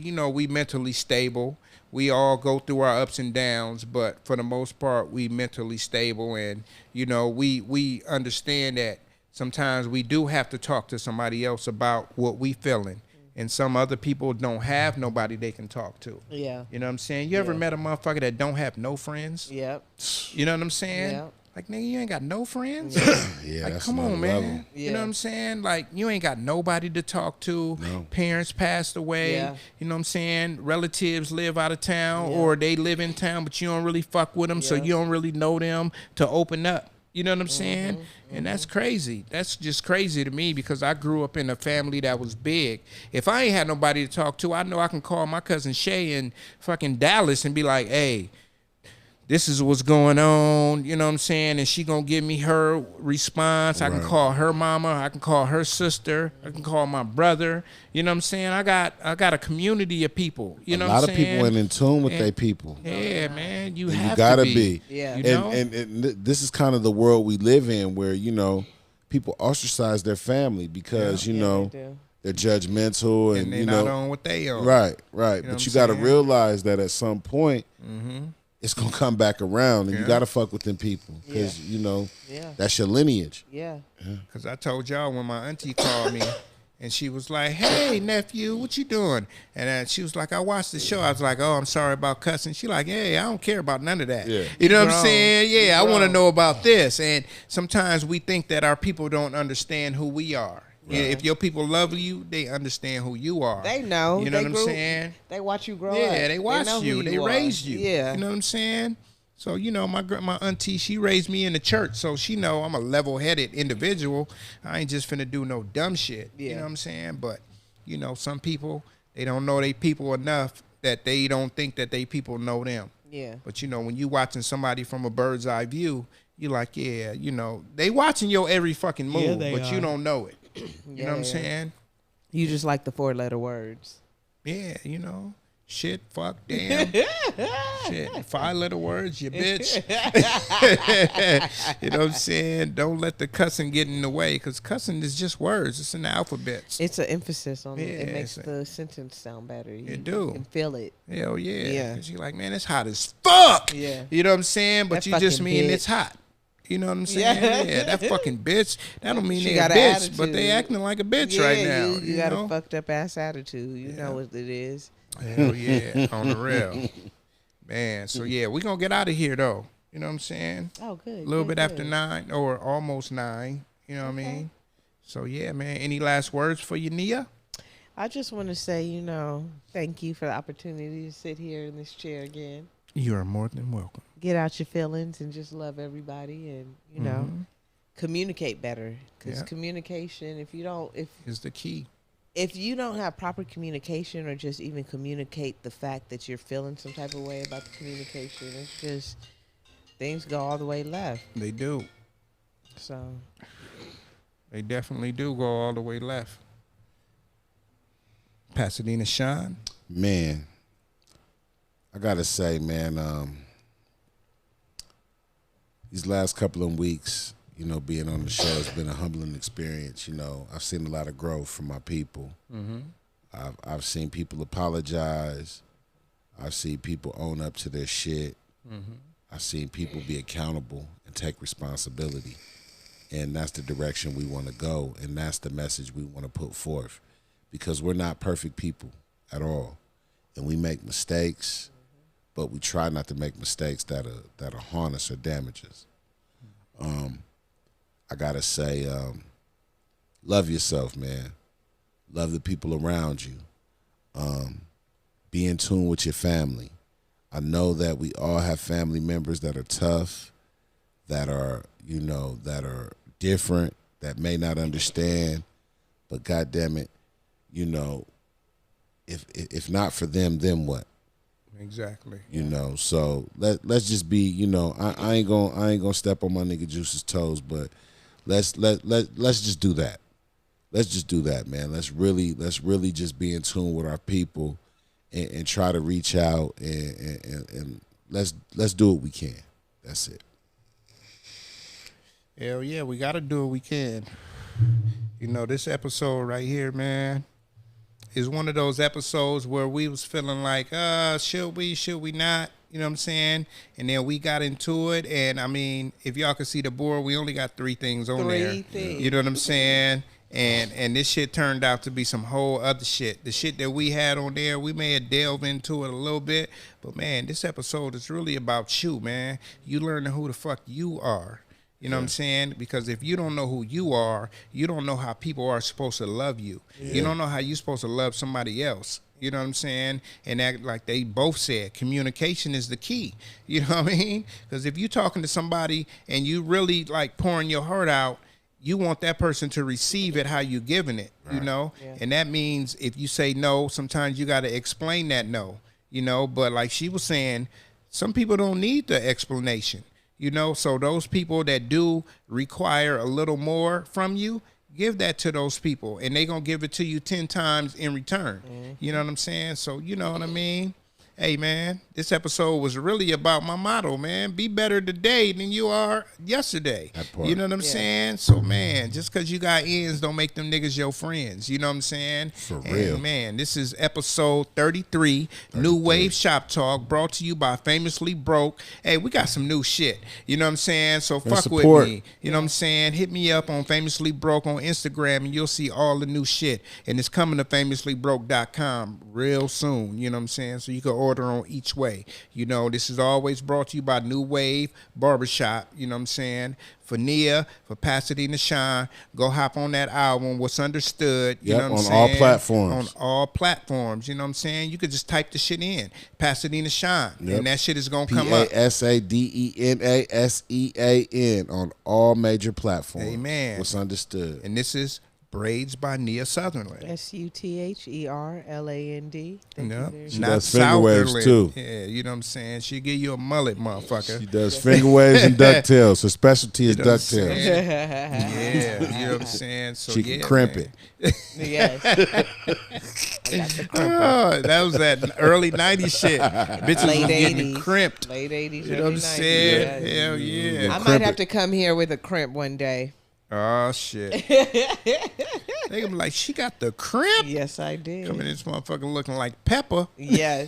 mentally stable. We all go through our ups and downs, but for the most part, we mentally stable. And, you know, we understand that sometimes we do have to talk to somebody else about what we feeling. And some other people don't have nobody they can talk to. Yeah. You know what I'm saying? You ever met a motherfucker that don't have no friends? Yep. You know what I'm saying? Yep. Like, nigga, you ain't got no friends? Yeah, like, that's come on, another man. level. You know what I'm saying? Like, you ain't got nobody to talk to. No. Parents passed away. Yeah. You know what I'm saying? Relatives live out of town or they live in town, but you don't really fuck with them, so you don't really know them to open up. You know what I'm saying? And that's crazy. That's just crazy to me because I grew up in a family that was big. If I ain't had nobody to talk to, I know I can call my cousin Shay in fucking Dallas and be like, hey, this is what's going on, you know what I'm saying? And she gonna give me her response. I can call her mama, I can call her sister, I can call my brother. You know what I'm saying? I got a community of people. You know what I'm saying? A lot of people ain't in tune with their people. Yeah, man. You And have you gotta to be. Yeah. You know? And this is kind of the world we live in where, you know, people ostracize their family because, you know, they do. they're judgmental and they you not know, on what they on. Right. You know But what you I'm got to saying? realize that at some point, it's gonna come back around, and you got to fuck with them people because you know that's your lineage. Yeah. Because I told y'all when my auntie called me and she was like, hey, nephew, what you doing? And she was like, I watched the show. I was like, oh, I'm sorry about cussing. She like, hey, I don't care about none of that. Yeah. You know what I'm Grown. saying? Yeah, I want to Grown. know about this. And sometimes we think that our people don't understand who we are. Yeah, if your people love you, they understand who you are. They know. You know They what I'm grew- saying? They watch you grow up. Yeah, they watch know you. who They are. raised you. Yeah. You know what I'm saying? So, you know, my auntie, she raised me in the church, so she know I'm a level-headed individual. I ain't just finna do no dumb shit. You Yeah. know what I'm saying? But, you know, some people, they don't know they people enough that they don't think that they people know them. Yeah. But, you know, when you watching somebody from a bird's eye view, you're like, yeah, you know, they watching your every fucking move, but you don't know it. You know what I'm saying? You just like the 4-letter words. Yeah, you know, shit, fuck, damn, shit, 5-letter words, you bitch. You know what I'm saying? Don't let the cussing get in the way, because cussing is just words. It's in the alphabets. It's an emphasis on it. It Yeah, makes it's the sentence sound better. You do. can feel it. Hell yeah. Yeah. Because you're like, man, it's hot as fuck. Yeah. You know what I'm saying? But That you just fucking mean bitch. it's hot. You know what I'm saying? Yeah, that fucking bitch. That don't mean She they a got an bitch, but they attitude. acting like a bitch Yeah, right now. You got know? a fucked up ass attitude. You know what it is. Hell yeah, on the real. Man, so yeah, we going to get out of here, though. You know what I'm saying? Oh, good. A little good, bit after good. 9 or almost 9. You know what I mean? So yeah, man. Any last words for you, Nia? I just want to say, you know, thank you for the opportunity to sit here in this chair again. You are more than welcome. Get out your feelings and just love everybody and, you know, communicate better. Because Yeah. communication, if Is the key. you don't have proper communication or just even communicate the fact that you're feeling some type of way about the communication, it's just things go all the way left. They do. So They definitely do go all the way left. Pasadena Sean. Man, I gotta say, man, these last couple of weeks, you know, being on the show has been a humbling experience. You know, I've seen a lot of growth from my people. I've seen people apologize. I've seen people own up to their shit. I've seen people be accountable and take responsibility. And that's the direction we want to go, and that's the message we want to put forth, because we're not perfect people at all, and we make mistakes, but we try not to make mistakes that'll harm us or damage us. I gotta say, love yourself, man. Love the people around you. Be in tune with your family. I know that we all have family members that are tough, that are different, that may not understand, but God damn it, if not for them, then what? Exactly. So let's just be, I ain't gonna step on my nigga Juice's toes, but let's just do that. Let's just do that, man. Let's really just be in tune with our people and try to reach out and let's do what we can. That's it. Hell yeah, we gotta do what we can. This episode right here, man, is one of those episodes where we was feeling like, should we not? You know what I'm saying? And then we got into it, and I mean, if y'all can see the board, we only got 3 things on there. 3 things. You know what I'm saying? And this shit turned out to be some whole other shit. The shit that we had on there, we may have delved into it a little bit, but man, this episode is really about you, man. You learning who the fuck you are. You know what I'm saying? Because if you don't know who you are, you don't know how people are supposed to love you. Yeah. You don't know how you're supposed to love somebody else. You know what I'm saying? And that, like they both said, communication is the key. You know what I mean? Because if you're talking to somebody and you really like pouring your heart out, you want that person to receive it how you giving it, you know? Yeah. And that means if you say no, sometimes you got to explain that no, But like she was saying, some people don't need the explanation. So those people that do require a little more from you, give that to those people, and they gonna give it to you 10 times in return. Mm-hmm. You know what I'm saying? So you know what I mean? Hey, man, this episode was really about my motto, man. Be better today than you are yesterday. You know what I'm saying? So, man, just because you got ends don't make them niggas your friends. You know what I'm saying? For real. And, man, this is episode 33, New Wave Shop Talk, brought to you by Famously Broke. Hey, we got some new shit. You know what I'm saying? So, fuck with me. You know what I'm saying? Hit me up on Famously Broke on Instagram, and you'll see all the new shit. And it's coming to FamouslyBroke.com real soon. You know what I'm saying? So, you can order on each way. This is always brought to you by New Wave Barbershop. You know what I'm saying? For Nia, for Pasadena Shine, go hop on that album, What's Understood. You know what I'm saying? On all platforms. On all platforms. You know what I'm saying? You could just type the shit in, Pasadena Shine, and that shit is going to come up. PASADENASEAN on all major platforms. Amen. What's Understood. And this is Braids by Nia Sutherland. SUTHERLAND. She does finger waves too. Yeah, you know what I'm saying? She give you a mullet, motherfucker. She does finger waves and ducktails. Her specialty is ducktails. Yeah, you know what I'm saying? So she can crimp it. Yes. That was that early 90s shit. Bitches Late was getting 80s. crimped. Late 80s, You know what I'm saying? Yes. Hell yeah. I might have to come here with a crimp one day. Oh, shit. They gonna be like, she got the crimp? Yes, I did. Coming in this motherfucker looking like Pepper. Yes.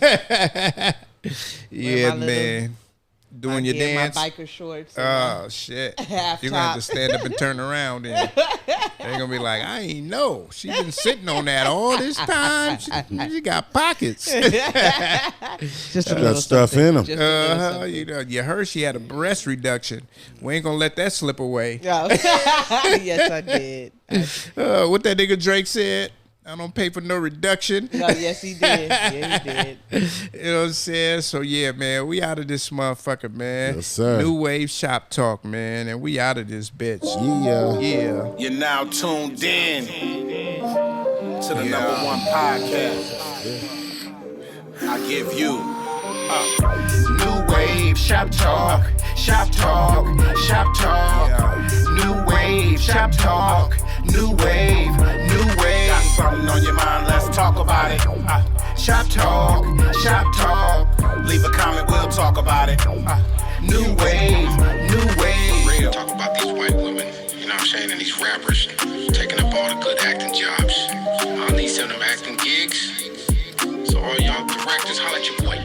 Yeah, man. Doing your dance. My biker shorts. Oh, shit. Half You're going to have to top. stand up and turn around. And they're going to be like, I ain't know. She been sitting on that all this time. She got pockets. Just She got stuff in them. You heard she had a breast reduction. We ain't going to let that slip away. Oh. Yes, I did. What that nigga Drake said. I don't pay for no reduction. No, yes, he did. Yeah, he did. You know what I'm saying? So, yeah, man, we out of this motherfucker, man. Yes, sir. New Wave Shop Talk, man, and we out of this bitch. Yeah. You're now tuned in to the number one podcast. I give you New Wave Shop Talk. Shop Talk. Shop Talk. New Wave Shop Talk. New Wave. Got something on your mind, let's talk about it. Shop Talk. Shop Talk. Leave a comment, we'll talk about it. New Wave. Real. Talk about these white women, you know what I'm saying, and these rappers taking up all the good acting jobs. I need some of them acting gigs. So all y'all directors, holla at your boy.